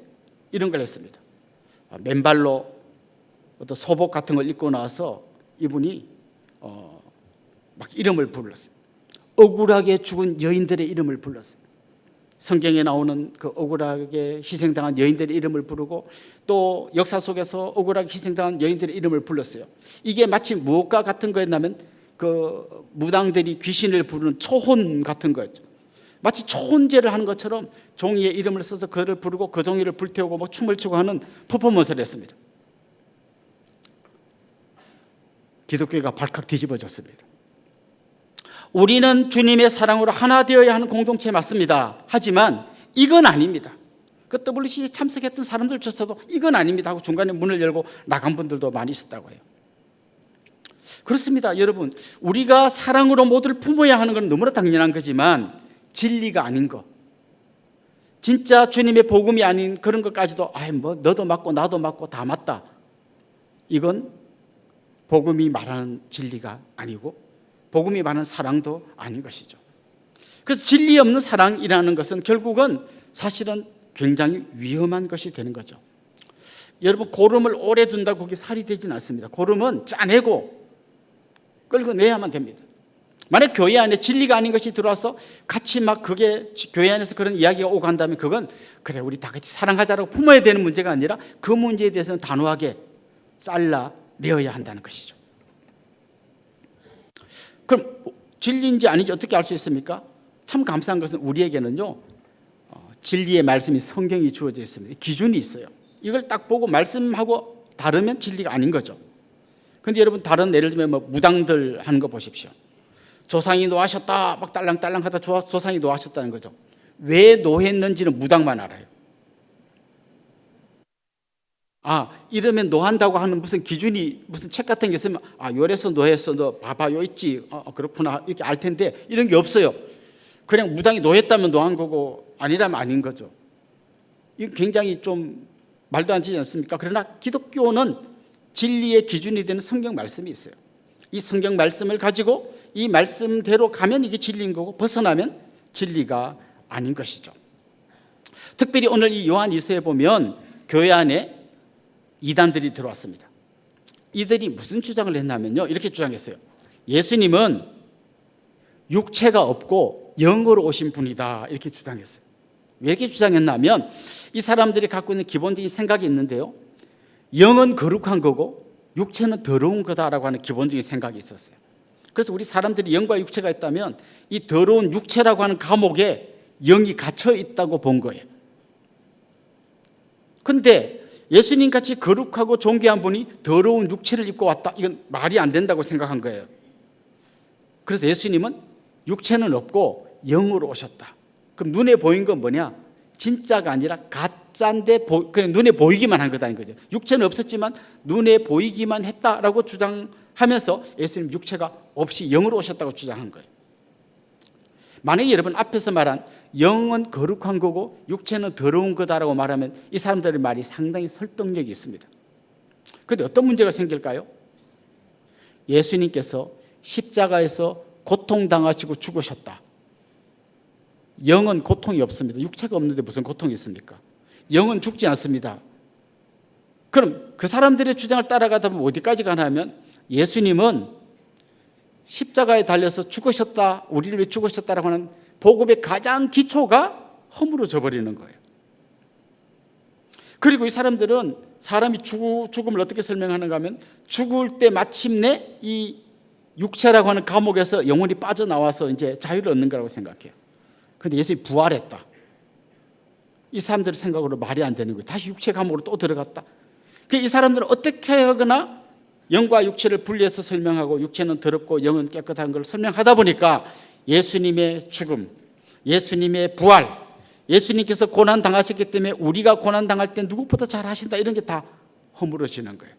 이런 걸 했습니다. 맨발로 어떤 소복 같은 걸 입고 나와서 이분이 막 이름을 불렀어요. 억울하게 죽은 여인들의 이름을 불렀어요. 성경에 나오는 그 억울하게 희생당한 여인들의 이름을 부르고 또 역사 속에서 억울하게 희생당한 여인들의 이름을 불렀어요. 이게 마치 무엇과 같은 거였냐면 그 무당들이 귀신을 부르는 초혼 같은 거였죠. 마치 초혼제를 하는 것처럼 종이에 이름을 써서 그를 부르고 그 종이를 불태우고 뭐 춤을 추고 하는 퍼포먼스를 했습니다. 기독교가 발칵 뒤집어졌습니다. 우리는 주님의 사랑으로 하나 되어야 하는 공동체 맞습니다. 하지만 이건 아닙니다. 그 WCC에 참석했던 사람들조차도 이건 아닙니다 하고 중간에 문을 열고 나간 분들도 많이 있었다고 해요. 그렇습니다. 여러분, 우리가 사랑으로 모두를 품어야 하는 건 너무나 당연한 거지만 진리가 아닌 거, 진짜 주님의 복음이 아닌 그런 것까지도 뭐 너도 맞고 나도 맞고 다 맞다. 이건 복음이 말하는 진리가 아니고 복음이 말하는 사랑도 아닌 것이죠. 그래서 진리 없는 사랑이라는 것은 결국은 사실은 굉장히 위험한 것이 되는 거죠. 여러분, 고름을 오래 둔다고 그게 살이 되지는 않습니다. 고름은 짜내고 끌어내야만 됩니다. 만약 교회 안에 진리가 아닌 것이 들어와서 같이 막 그게 교회 안에서 그런 이야기가 오고 한다면 그건 그래 우리 다 같이 사랑하자라고 품어야 되는 문제가 아니라 그 문제에 대해서는 단호하게 잘라내어야 한다는 것이죠. 그럼 진리인지 아닌지 어떻게 알 수 있습니까? 참 감사한 것은 우리에게는요 진리의 말씀이 성경이 주어져 있습니다. 기준이 있어요. 이걸 딱 보고 말씀하고 다르면 진리가 아닌 거죠. 그런데 여러분 다른 예를 들면 뭐 무당들 하는 거 보십시오. 조상이 노하셨다 막 딸랑딸랑 하다 조상이 노하셨다는 거죠. 왜 노했는지는 무당만 알아요. 이러면 노한다고 하는 무슨 기준이 무슨 책 같은 게 있으면 요래서 노했어 너 봐봐 요 있지 그렇구나 이렇게 알 텐데 이런 게 없어요. 그냥 무당이 노했다면 노한 거고 아니라면 아닌 거죠. 이거 굉장히 좀 말도 안 되지 않습니까? 그러나 기독교는 진리의 기준이 되는 성경 말씀이 있어요. 이 성경 말씀을 가지고 이 말씀대로 가면 이게 진리인 거고 벗어나면 진리가 아닌 것이죠. 특별히 오늘 이 요한 2서에 보면 교회 안에 이단들이 들어왔습니다. 이들이 무슨 주장을 했냐면요 이렇게 주장했어요. 예수님은 육체가 없고 영으로 오신 분이다 이렇게 주장했어요. 왜 이렇게 주장했냐면 이 사람들이 갖고 있는 기본적인 생각이 있는데요 영은 거룩한 거고 육체는 더러운 거다라고 하는 기본적인 생각이 있었어요. 그래서 우리 사람들이 영과 육체가 있다면 이 더러운 육체라고 하는 감옥에 영이 갇혀 있다고 본 거예요. 그런데 예수님 같이 거룩하고 존귀한 분이 더러운 육체를 입고 왔다. 이건 말이 안 된다고 생각한 거예요. 그래서 예수님은 육체는 없고 영으로 오셨다. 그럼 눈에 보인 건 뭐냐? 진짜가 아니라 가짜인데 그냥 눈에 보이기만 한 거다는 거죠. 육체는 없었지만 눈에 보이기만 했다라고 주장하면서 예수님 육체가 없이 영으로 오셨다고 주장한 거예요. 만약에 여러분 앞에서 말한 영은 거룩한 거고 육체는 더러운 거다라고 말하면 이 사람들의 말이 상당히 설득력이 있습니다. 그런데 어떤 문제가 생길까요? 예수님께서 십자가에서 고통당하시고 죽으셨다. 영은 고통이 없습니다. 육체가 없는데 무슨 고통이 있습니까? 영은 죽지 않습니다. 그럼 그 사람들의 주장을 따라가다 보면 어디까지 가냐면 예수님은 십자가에 달려서 죽으셨다, 우리를 위해 죽으셨다라고 하는 복음의 가장 기초가 허물어져 버리는 거예요. 그리고 이 사람들은 사람이 죽음을 어떻게 설명하는가 하면 죽을 때 마침내 이 육체라고 하는 감옥에서 영혼이 빠져나와서 이제 자유를 얻는 거라고 생각해요. 그런데 예수님이 부활했다. 이 사람들의 생각으로 말이 안 되는 거예요. 다시 육체 감옥으로 또 들어갔다. 이 사람들은 어떻게 하거나 영과 육체를 분리해서 설명하고 육체는 더럽고 영은 깨끗한 걸 설명하다 보니까 예수님의 죽음, 예수님의 부활, 예수님께서 고난 당하셨기 때문에 우리가 고난 당할 때 누구보다 잘 하신다, 이런 게 다 허물어지는 거예요.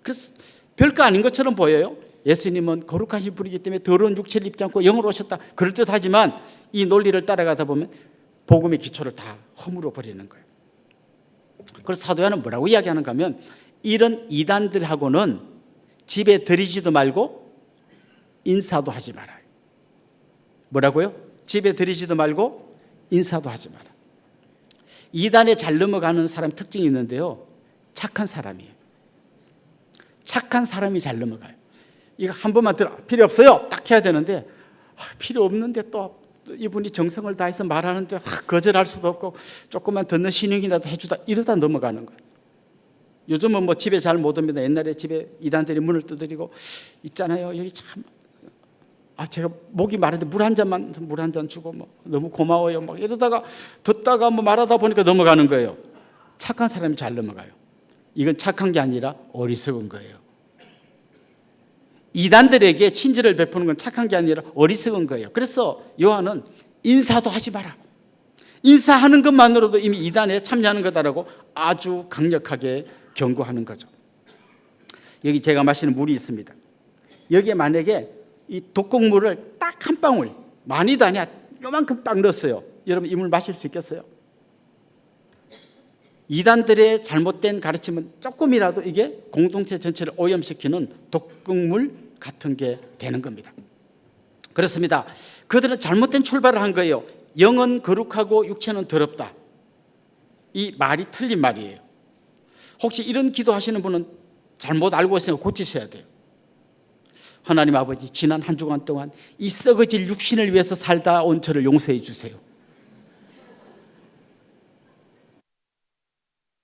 그래서 별거 아닌 것처럼 보여요. 예수님은 거룩하신 분이기 때문에 더러운 육체를 입지 않고 영으로 오셨다, 그럴듯하지만 이 논리를 따라가다 보면 복음의 기초를 다 허물어 버리는 거예요. 그래서 사도 요한은 뭐라고 이야기하는가 하면 이런 이단들하고는 집에 들이지도 말고 인사도 하지 말아요. 뭐라고요? 집에 들이지도 말고 인사도 하지 마라. 이단에 잘 넘어가는 사람 특징이 있는데요, 착한 사람이에요. 착한 사람이 잘 넘어가요. 이거 한 번만 들어, 필요 없어요 딱 해야 되는데 필요 없는데 또 이분이 정성을 다해서 말하는데 거절할 수도 없고 조금만 듣는 신용이라도 해주다, 이러다 넘어가는 거예요. 요즘은 뭐 집에 잘 못 옵니다. 옛날에 집에 이단들이 문을 두드리고 있잖아요, 여기 참 제가 목이 마른데 물 한 잔 주고 뭐 너무 고마워요 막 이러다가 듣다가 뭐 말하다 보니까 넘어가는 거예요. 착한 사람이 잘 넘어가요. 이건 착한 게 아니라 어리석은 거예요. 이단들에게 친절을 베푸는 건 착한 게 아니라 어리석은 거예요. 그래서 요한은 인사도 하지 마라. 인사하는 것만으로도 이미 이단에 참여하는 거다라고 아주 강력하게 경고하는 거죠. 여기 제가 마시는 물이 있습니다. 여기에 만약에 이 독극물을 딱 한 방울, 많이도 아니야, 요만큼 딱 넣었어요. 여러분 이 물 마실 수 있겠어요? 이단들의 잘못된 가르침은 조금이라도 이게 공동체 전체를 오염시키는 독극물 같은 게 되는 겁니다. 그렇습니다. 그들은 잘못된 출발을 한 거예요. 영은 거룩하고 육체는 더럽다. 이 말이 틀린 말이에요. 혹시 이런 기도하시는 분은 잘못 알고 있으니까 고치셔야 돼요. 하나님 아버지, 지난 한 주간 동안 이 썩어질 육신을 위해서 살다 온 저를 용서해 주세요.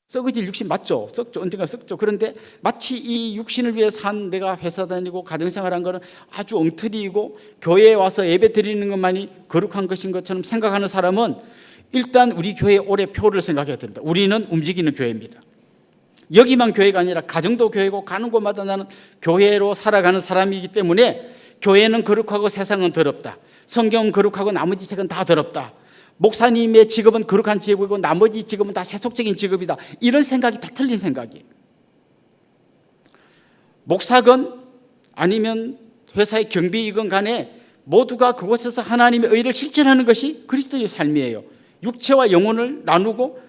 썩어질 육신 맞죠? 썩죠. 언젠가 썩죠. 그런데 마치 이 육신을 위해 산 내가 회사 다니고 가정생활한 거는 아주 엉터리이고 교회에 와서 예배 드리는 것만이 거룩한 것인 것처럼 생각하는 사람은 일단 우리 교회 올해 표를 생각해야 됩니다. 우리는 움직이는 교회입니다. 여기만 교회가 아니라 가정도 교회고 가는 곳마다 나는 교회로 살아가는 사람이기 때문에 교회는 거룩하고 세상은 더럽다. 성경은 거룩하고 나머지 책은 다 더럽다. 목사님의 직업은 거룩한 직업이고 나머지 직업은 다 세속적인 직업이다. 이런 생각이 다 틀린 생각이에요. 목사건 아니면 회사의 경비이건 간에 모두가 그곳에서 하나님의 의를 실천하는 것이 그리스도의 삶이에요. 육체와 영혼을 나누고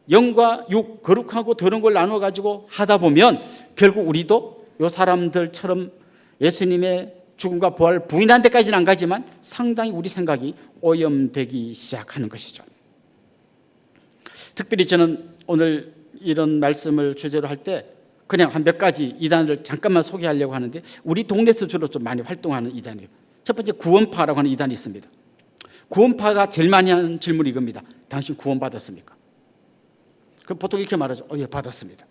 영과 육, 거룩하고 더러운 걸 나누어 가지고 하다 보면 결국 우리도 이 사람들처럼 예수님의 죽음과 부활을 부인한 데까지는 안 가지만 상당히 우리 생각이 오염되기 시작하는 것이죠. 특별히 저는 오늘 이런 말씀을 주제로 할 때 그냥 한 몇 가지 이단을 잠깐만 소개하려고 하는데 우리 동네에서 주로 좀 많이 활동하는 이단이에요. 첫 번째 구원파라고 하는 이단이 있습니다. 구원파가 제일 많이 하는 질문이 이겁니다. 당신 구원받았습니까? 그럼 보통 이렇게 말하죠. 예, 받았습니다.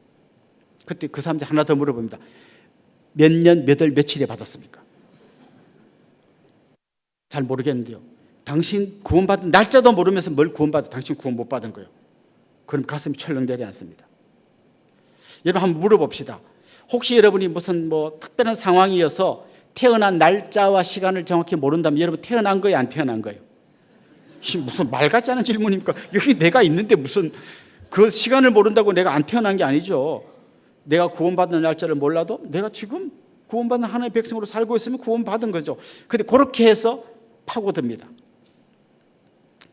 그때 그 사람들 하나 더 물어봅니다. 몇 년, 몇 월, 며칠에 받았습니까? 잘 모르겠는데요. 당신 구원받은 날짜도 모르면서 뭘 구원받아? 당신 구원 못 받은 거예요. 그럼 가슴이 철렁 내려앉습니다. 여러분 한번 물어봅시다. 혹시 여러분이 무슨 뭐 특별한 상황이어서 태어난 날짜와 시간을 정확히 모른다면 여러분 태어난 거예요, 안 태어난 거예요? 무슨 말 같지 않은 질문입니까? 여기 내가 있는데 무슨 그 시간을 모른다고 내가 안 태어난 게 아니죠. 내가 구원받는 날짜를 몰라도 내가 지금 구원받는 하나님의 백성으로 살고 있으면 구원받은 거죠. 그런데 그렇게 해서 파고듭니다.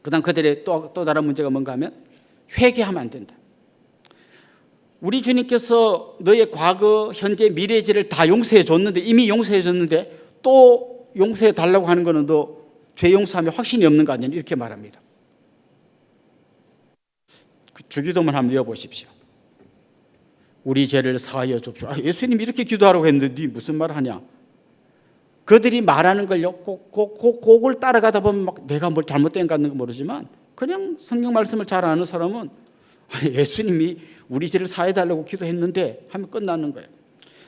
그 다음 그들의 또 다른 문제가 뭔가 하면 회개하면 안 된다. 우리 주님께서 너의 과거, 현재, 미래의 죄를 다 용서해 줬는데 이미 용서해 줬는데 또 용서해 달라고 하는 거는 너 죄 용서하면 확신이 없는 거 아니냐 이렇게 말합니다. 주기도문 한번 외워보십시오. 우리 죄를 사하여 줍시오. 예수님이 이렇게 기도하라고 했는데 네 무슨 말 하냐? 그들이 말하는 걸요, 그걸 따라가다 보면 막 내가 뭘 잘못된 거 같는 거 모르지만 그냥 성경 말씀을 잘 아는 사람은 예수님이 우리 죄를 사해달라고 기도했는데 하면 끝나는 거예요.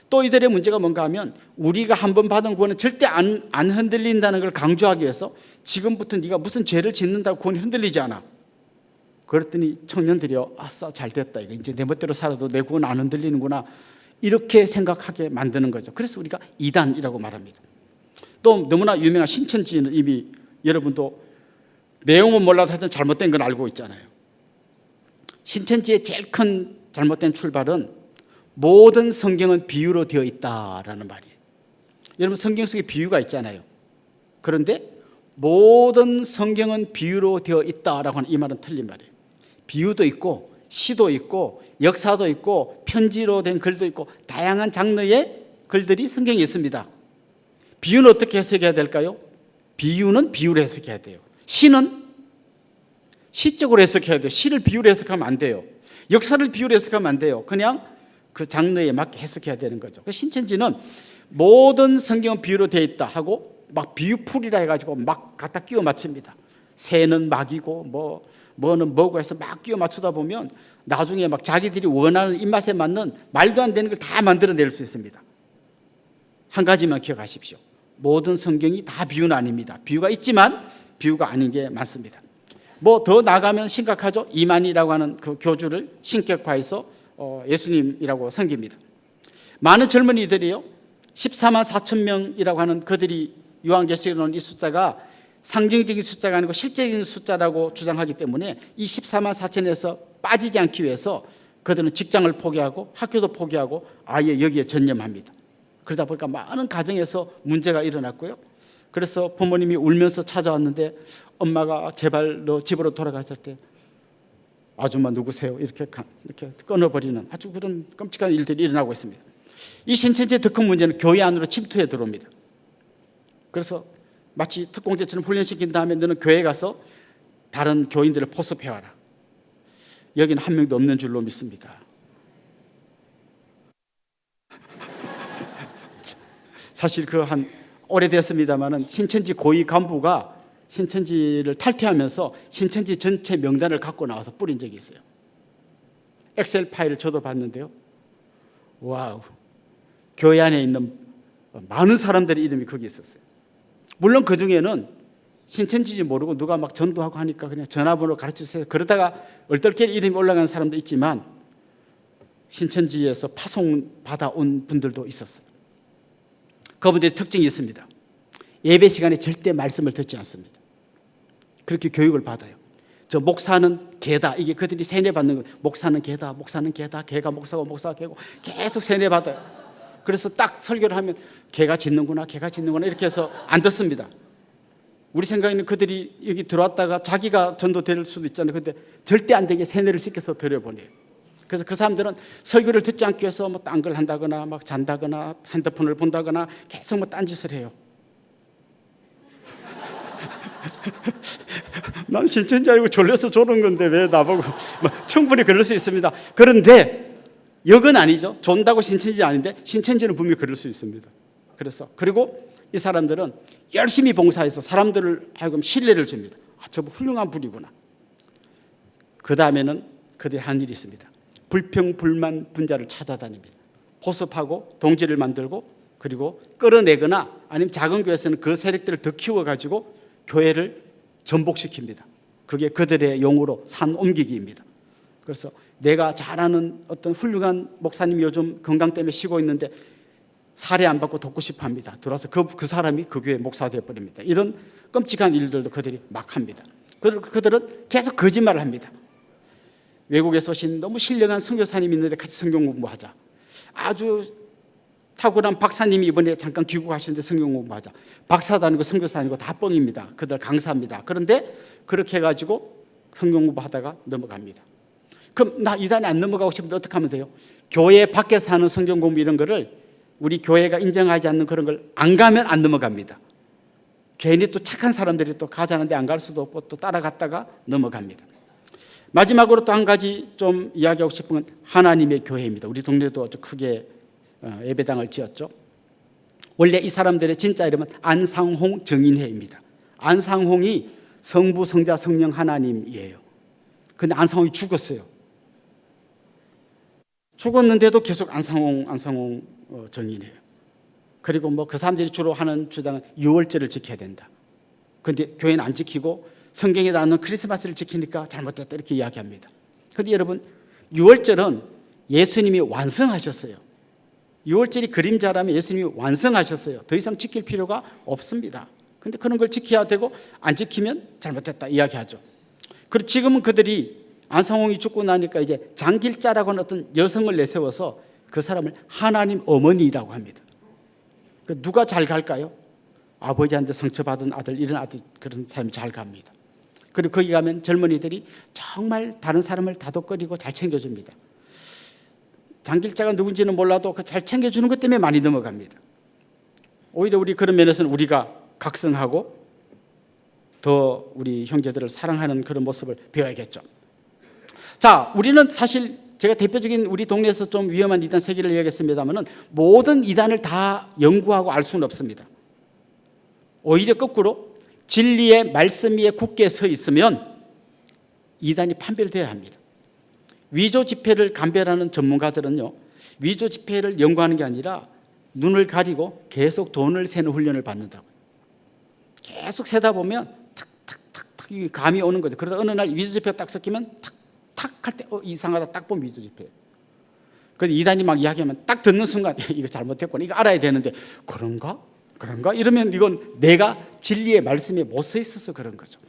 또 이들의 문제가 뭔가 하면 우리가 한번 받은 구원은 절대 안 흔들린다는 걸 강조하기 위해서 지금부터 네가 무슨 죄를 짓는다고 구원이 흔들리지 않아. 그랬더니 청년들이요, 아싸 잘 됐다, 이거 이제 내 멋대로 살아도 내 구원 안 흔들리는구나, 이렇게 생각하게 만드는 거죠. 그래서 우리가 이단이라고 말합니다. 또 너무나 유명한 신천지는 이미 여러분도 내용은 몰라도 하여튼 잘못된 건 알고 있잖아요. 신천지의 제일 큰 잘못된 출발은 모든 성경은 비유로 되어 있다라는 말이에요. 여러분 성경 속에 비유가 있잖아요. 그런데 모든 성경은 비유로 되어 있다라고 하는 이 말은 틀린 말이에요. 비유도 있고 시도 있고 역사도 있고 편지로 된 글도 있고 다양한 장르의 글들이 성경에 있습니다. 비유는 어떻게 해석해야 될까요? 비유는 비유로 해석해야 돼요. 시는 시적으로 해석해야 돼요. 시를 비유로 해석하면 안 돼요. 역사를 비유로 해석하면 안 돼요. 그냥 그 장르에 맞게 해석해야 되는 거죠. 신천지는 모든 성경은 비유로 되어 있다 하고 막 비유풀이라 해가지고 막 갖다 끼워 맞춥니다. 새는 막이고 뭐는 뭐고 해서 막 끼워 맞추다 보면 나중에 막 자기들이 원하는 입맛에 맞는 말도 안 되는 걸 다 만들어낼 수 있습니다. 한 가지만 기억하십시오. 모든 성경이 다 비유는 아닙니다. 비유가 있지만 비유가 아닌 게 많습니다. 뭐 더 나가면 심각하죠. 이만희라고 하는 그 교주를 신격화해서 예수님이라고 섬깁니다. 많은 젊은이들이요, 14만 4천 명이라고 하는 그들이 요한계시록에 나오는 이 숫자가 상징적인 숫자가 아니고 실제적인 숫자라고 주장하기 때문에 이 14만 4천에서 빠지지 않기 위해서 그들은 직장을 포기하고 학교도 포기하고 아예 여기에 전념합니다. 그러다 보니까 많은 가정에서 문제가 일어났고요. 그래서 부모님이 울면서 찾아왔는데 엄마가 제발 너 집으로 돌아가실 때 아줌마 누구세요? 이렇게 끊어버리는 아주 그런 끔찍한 일들이 일어나고 있습니다. 이 신천지의 더 큰 문제는 교회 안으로 침투해 들어옵니다. 그래서 마치 특공대처럼 훈련시킨 다음에 너는 교회에 가서 다른 교인들을 포섭해와라. 여기는 한 명도 없는 줄로 믿습니다. 사실 그 한 오래됐습니다만은 신천지 고위 간부가 신천지를 탈퇴하면서 신천지 전체 명단을 갖고 나와서 뿌린 적이 있어요. 엑셀 파일을 저도 봤는데요. 와우, 교회 안에 있는 많은 사람들의 이름이 거기 있었어요. 물론 그 중에는 신천지인지 모르고 누가 막 전도하고 하니까 그냥 전화번호 가르쳐주세요 그러다가 얼떨결에 이름이 올라가는 사람도 있지만 신천지에서 파송받아 온 분들도 있었어요. 그분들의 특징이 있습니다. 예배 시간에 절대 말씀을 듣지 않습니다. 그렇게 교육을 받아요. 저 목사는 개다, 이게 그들이 세뇌받는 거예요. 목사는 개다, 목사는 개다, 개가 목사고 목사가 개고 계속 세뇌받아요. 그래서 딱 설교를 하면 개가 짖는구나, 개가 짖는구나 이렇게 해서 안 듣습니다. 우리 생각에는 그들이 여기 들어왔다가 자기가 전도될 수도 있잖아요. 그런데 절대 안 되게 세뇌를 시켜서 들여보내요. 그래서 그 사람들은 설교를 듣지 않기 위해서 뭐 딴 걸 한다거나 막 잔다거나 핸드폰을 본다거나 계속 뭐 딴짓을 해요. 난 신천지 알고 졸려서 조는 건데 왜 나보고 충분히 그럴 수 있습니다. 그런데 역은 아니죠. 존다고 신천지 아닌데 신천지는 분명히 그럴 수 있습니다. 그리고 이 사람들은 열심히 봉사해서 사람들을 하여금 신뢰를 줍니다. 아, 저 훌륭한 분이구나. 그 다음에는 그들이 한 일이 있습니다. 불평, 불만, 분자를 찾아다닙니다. 포섭하고 동지를 만들고 그리고 끌어내거나 아니면 작은 교회에서는 그 세력들을 더 키워가지고 교회를 전복시킵니다. 그게 그들의 용어로 산 옮기기입니다. 그래서 내가 잘 아는 어떤 훌륭한 목사님이 요즘 건강 때문에 쉬고 있는데 살해 안 받고 돕고 싶어 합니다. 들어와서 그 사람이 그 교회 목사가 되어버립니다. 이런 끔찍한 일들도 그들이 막 합니다. 그들은 계속 거짓말을 합니다. 외국에서 오신 너무 신령한 선교사님이 있는데 같이 성경 공부하자. 아주 탁월한 박사님이 이번에 잠깐 귀국하시는데 성경 공부하자. 박사도 아니고 선교사 아니고 다 뻥입니다. 그들 강사입니다. 그런데 그렇게 해가지고 성경 공부하다가 넘어갑니다. 그럼 나 이단에 안 넘어가고 싶은데 어떻게 하면 돼요? 교회 밖에서 하는 성경 공부 이런 거를 우리 교회가 인정하지 않는 그런 걸 안 가면 안 넘어갑니다. 괜히 또 착한 사람들이 또 가자는데 안 갈 수도 없고 또 따라갔다가 넘어갑니다. 마지막으로 또 한 가지 좀 이야기하고 싶은 건 하나님의 교회입니다. 우리 동네도 아주 크게 예배당을 지었죠. 원래 이 사람들의 진짜 이름은 안상홍 정인회입니다. 안상홍이 성부, 성자, 성령 하나님이에요. 근데 안상홍이 죽었어요. 죽었는데도 계속 안상홍 정인이에요. 그리고 뭐 그 사람들이 주로 하는 주장은 유월절을 지켜야 된다. 근데 교회는 안 지키고 성경에 나오는 크리스마스를 지키니까 잘못됐다 이렇게 이야기합니다. 근데 여러분, 유월절은 예수님이 완성하셨어요. 유월절이 그림자라면 예수님이 완성하셨어요. 더 이상 지킬 필요가 없습니다. 근데 그런 걸 지켜야 되고 안 지키면 잘못됐다 이야기하죠. 그리고 지금은 그들이 안상홍이 죽고 나니까 이제 장길자라고 하는 어떤 여성을 내세워서 그 사람을 하나님 어머니라고 합니다. 누가 잘 갈까요? 아버지한테 상처받은 아들, 이런 아들, 그런 사람이 잘 갑니다. 그리고 거기 가면 젊은이들이 정말 다른 사람을 다독거리고 잘 챙겨줍니다. 장길자가 누군지는 몰라도 그 잘 챙겨주는 것 때문에 많이 넘어갑니다. 오히려 우리 그런 면에서는 우리가 각성하고 더 우리 형제들을 사랑하는 그런 모습을 배워야겠죠. 자, 우리는 사실 제가 대표적인 우리 동네에서 좀 위험한 이단 세 개를 이야기했습니다만은 모든 이단을 다 연구하고 알 수는 없습니다. 오히려 거꾸로 진리의 말씀 위에 굳게 서 있으면 이단이 판별되어야 합니다. 위조 지폐를 감별하는 전문가들은요, 위조 지폐를 연구하는 게 아니라 눈을 가리고 계속 돈을 세는 훈련을 받는다고요. 계속 세다 보면 탁탁탁탁 감이 오는 거죠. 그러다 어느 날 위조 지폐가 딱 섞이면 탁탁 할 때 이상하다 딱 보면 위조 지폐예요. 그래서 이단이 막 이야기하면 딱 듣는 순간 이거 잘못했구나, 이거 알아야 되는데 그런가 이러면 이건 내가 진리의 말씀에 못 서 있어서 그런 거죠.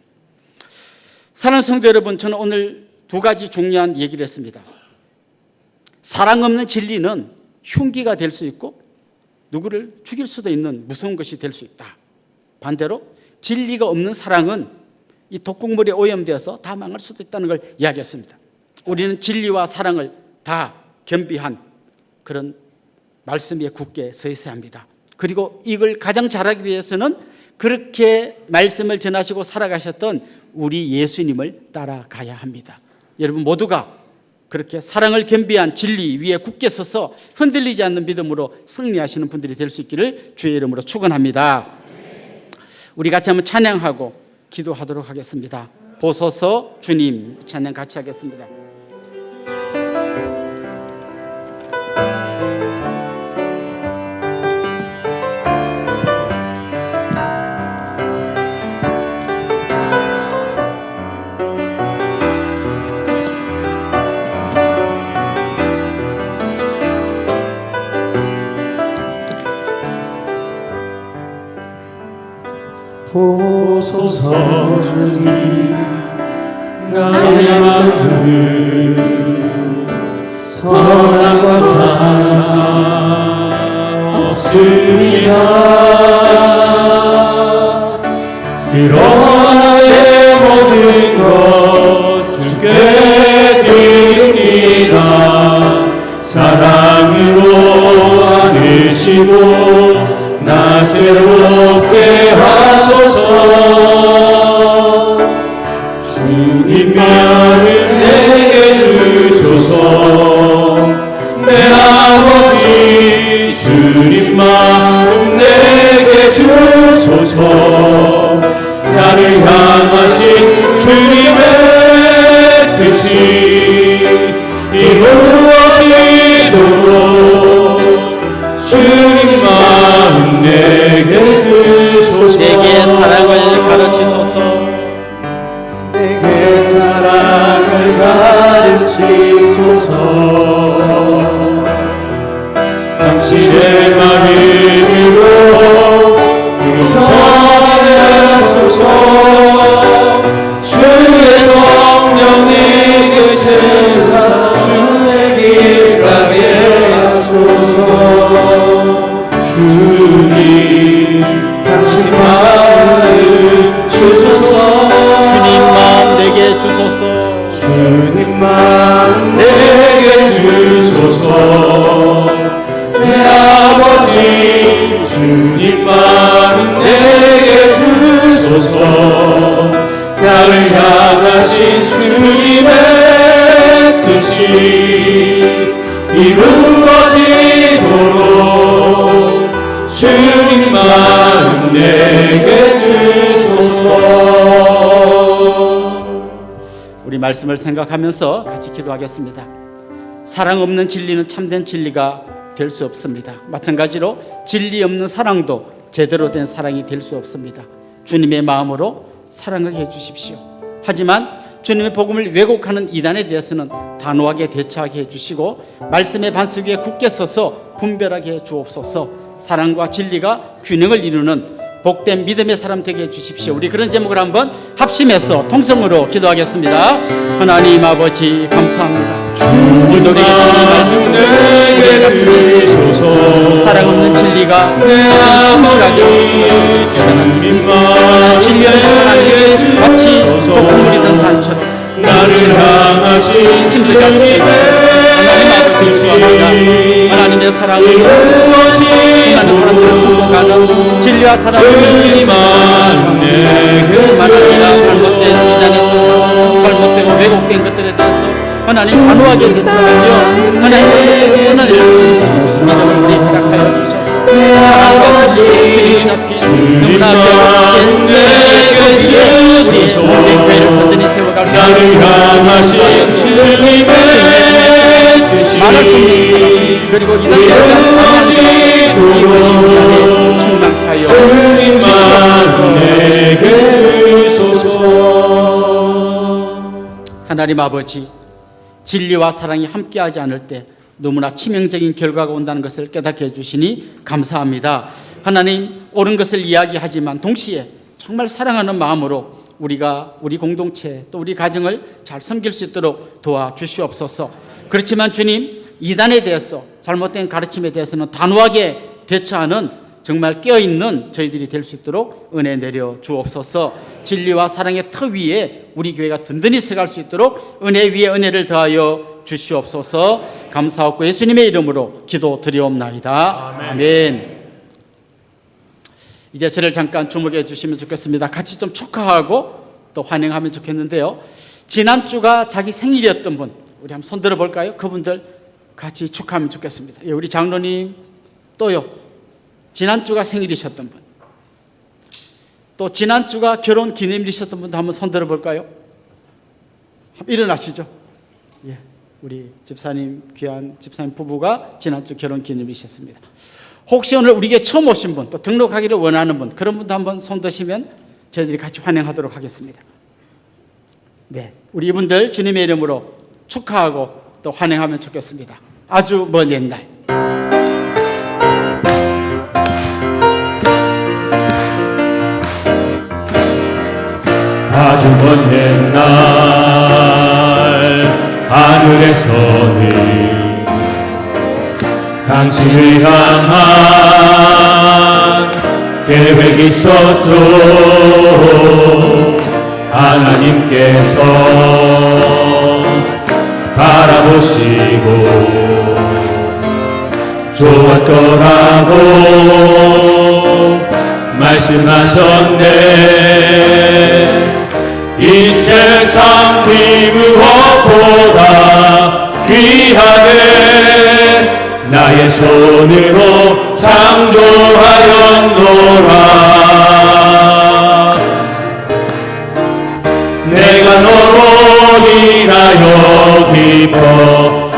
사랑하는 성도 여러분, 저는 오늘 두 가지 중요한 얘기를 했습니다. 사랑 없는 진리는 흉기가 될 수 있고 누구를 죽일 수도 있는 무서운 것이 될 수 있다. 반대로 진리가 없는 사랑은 이 독극물에 오염되어서 다 망할 수도 있다는 걸 이야기했습니다. 우리는 진리와 사랑을 다 겸비한 그런 말씀 위에 굳게 서 있어야 합니다. 그리고 이걸 가장 잘하기 위해서는 그렇게 말씀을 전하시고 살아가셨던 우리 예수님을 따라가야 합니다. 여러분 모두가 그렇게 사랑을 겸비한 진리 위에 굳게 서서 흔들리지 않는 믿음으로 승리하시는 분들이 될 수 있기를 주의 이름으로 축원합니다. 우리 같이 한번 찬양하고 기도하도록 하겠습니다. 보소서 주님, 찬양 같이 하겠습니다. 보소서 주님, 나의 마음을 선함과 다 없습니다. 그러나 나의 모든 것 주께 드립니다. 사랑으로 안으시고 나 새롭게 하소서. 주님만을 내게 주소서. 내 아버지 주님만을 내게 주소서. 나를 향하신 주님의 뜻이 이루어지도록 주님 마음 내게 주소서. 내게 사랑을 가르치소서. 내게 사랑을 가르치소서. 당신의 마음으로 전하소서. 주의 성령님의 제사 주의 길 가게 하소서. 주님, 당신 마음 주소서. 주님 마음 내게 주소서. 주님 마음 내게 주소서. 내 아버지 이루어지도록 주님만 내게 주소서. 우리 말씀을 생각하면서 같이 기도하겠습니다. 사랑 없는 진리는 참된 진리가 될 수 없습니다. 마찬가지로 진리 없는 사랑도 제대로 된 사랑이 될 수 없습니다. 주님의 마음으로 사랑하게 해주십시오. 하지만 주님의 복음을 왜곡하는 이단에 대해서는 단호하게 대처하게 해주시고 말씀의 반석 위에 굳게 서서 분별하게 해 주옵소서. 사랑과 진리가 균형을 이루는 복된 믿음의 사람 되게 해주십시오. 우리 그런 제목을 한번 합심해서 통성으로 기도하겠습니다. 하나님 아버지 감사합니다. 오늘도 우리에게 주님 말씀 우리의 가슴에 주소서. 사랑 없는 진리가 힘들하게 깨달았습니다. 진리 없는 사랑이 마치 소금물이던 잔처럼 나를 향하신 힘들게 하나님 아버지 감사합니다. 하나님의 사랑을 하나님 사람들을 구속하는 진리와 사랑을 하나님이나 잘못된 이단에서 잘못되고 왜곡된 것들에 대해서 하나님 단호하게 대처하며 하나님의 하나님을 믿음을 우리 허락하여 주셔서 사랑과 진리를 잡히 너무나 배고프게 우리의 교회를 든든히 세워갈 수 나를 향하신 주님의 말할 수 없는 사랑 그리고 이단에 충만케 하여 주님만 내게 주소서. 하나님 아버지, 진리와 사랑이 함께하지 않을 때 너무나 치명적인 결과가 온다는 것을 깨닫게 해주시니 감사합니다. 하나님, 옳은 것을 이야기하지만 동시에 정말 사랑하는 마음으로 우리가 우리 공동체 또 우리 가정을 잘 섬길 수 있도록 도와주시옵소서. 그렇지만 주님, 이단에 대해서 잘못된 가르침에 대해서는 단호하게 대처하는 정말 깨어있는 저희들이 될 수 있도록 은혜 내려 주옵소서. 진리와 사랑의 터 위에 우리 교회가 든든히 서갈 수 있도록 은혜 위에 은혜를 더하여 주시옵소서. 감사하고 예수님의 이름으로 기도 드리옵나이다. 아멘. 이제 저를 잠깐 주목해 주시면 좋겠습니다. 같이 좀 축하하고 또 환영하면 좋겠는데요. 지난주가 자기 생일이었던 분, 우리 한번 손 들어볼까요? 그분들 같이 축하하면 좋겠습니다. 예, 우리 장로님 또요. 지난주가 생일이셨던 분, 또 지난주가 결혼 기념일이셨던 분도 한번 손 들어볼까요? 일어나시죠. 예, 우리 집사님, 귀한 집사님 부부가 지난주 결혼 기념일이셨습니다. 혹시 오늘 우리 교회 처음 오신 분, 또 등록하기를 원하는 분, 그런 분도 한번 손 드시면 저희들이 같이 환영하도록 하겠습니다. 네, 우리 이분들 주님의 이름으로 축하하고 또 환영하면 좋겠습니다. 아주 먼 옛날 아주 먼 옛날 하늘에서는 당신을 향한 계획이 있었소. 하나님께서 바라보시고 좋았더라고 말씀하셨네. 이 세상 그 무엇보다 귀하게 나의 손으로 창조하였노라. 내가 너로 인하여 기뻐하노라.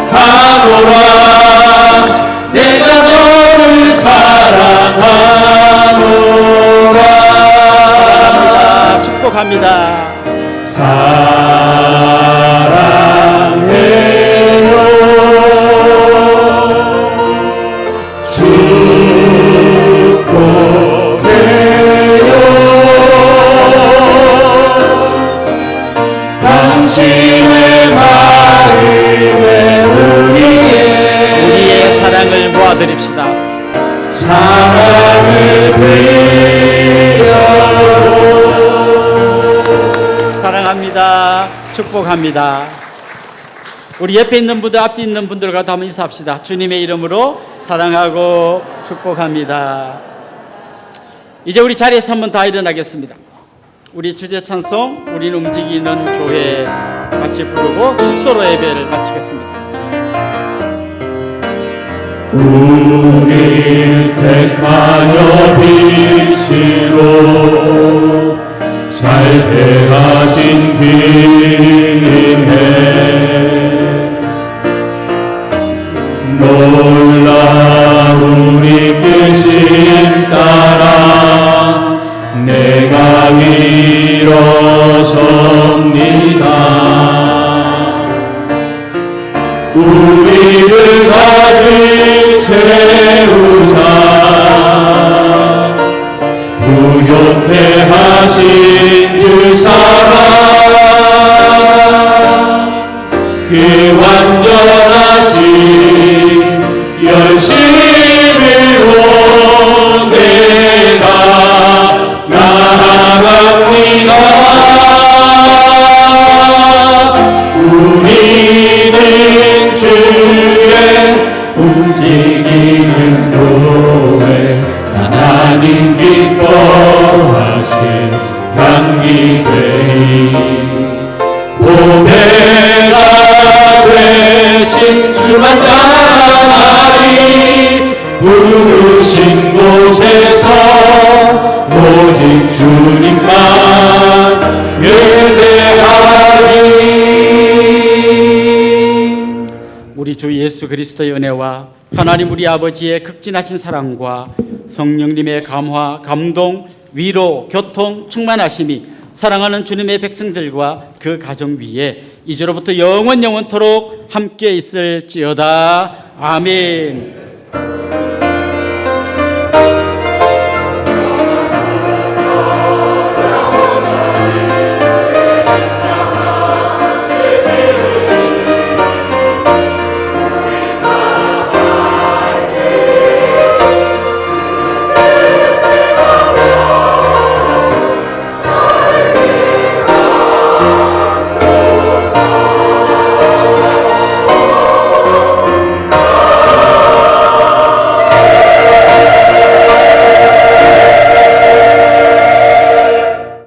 내가 너를 사랑하노라. 축복합니다. 사랑해요. 축복해요. 당신의 마음에 우리의 사랑을 모아드립시다. 사랑을 드려요. 사랑합니다. 축복합니다. 우리 옆에 있는 분들, 앞뒤 있는 분들과도 한번 인사합시다. 주님의 이름으로 사랑하고 축복합니다. 이제 우리 자리에서 한번 다 일어나겠습니다. 우리 주제 찬송, 우리는 움직이는 교회. 같이 부르고 축도로 예배를 마치겠습니다. 우릴 택하여 빛으로 살게 하신 길에 놀라운 이 뜻을 따라 내가 일어섭니다. 우리를 가득 채우사 부요케 하신 주 사랑 그 완전하신 열심으로 내가 나아갑니다. 우리는 주의 움직이는 교회 하나님 기뻐하신 향기되이 보배가 되신 주만 따라리 부르신 곳에서 오직 주님만 예배하리. 우리 주 예수 그리스도의 은혜와 하나님 우리 아버지의 극진하신 사랑과 성령님의 감화, 감동, 위로, 교통, 충만하심이 사랑하는 주님의 백성들과 그 가정 위에 이제로부터 영원토록 함께 있을지어다. 아멘.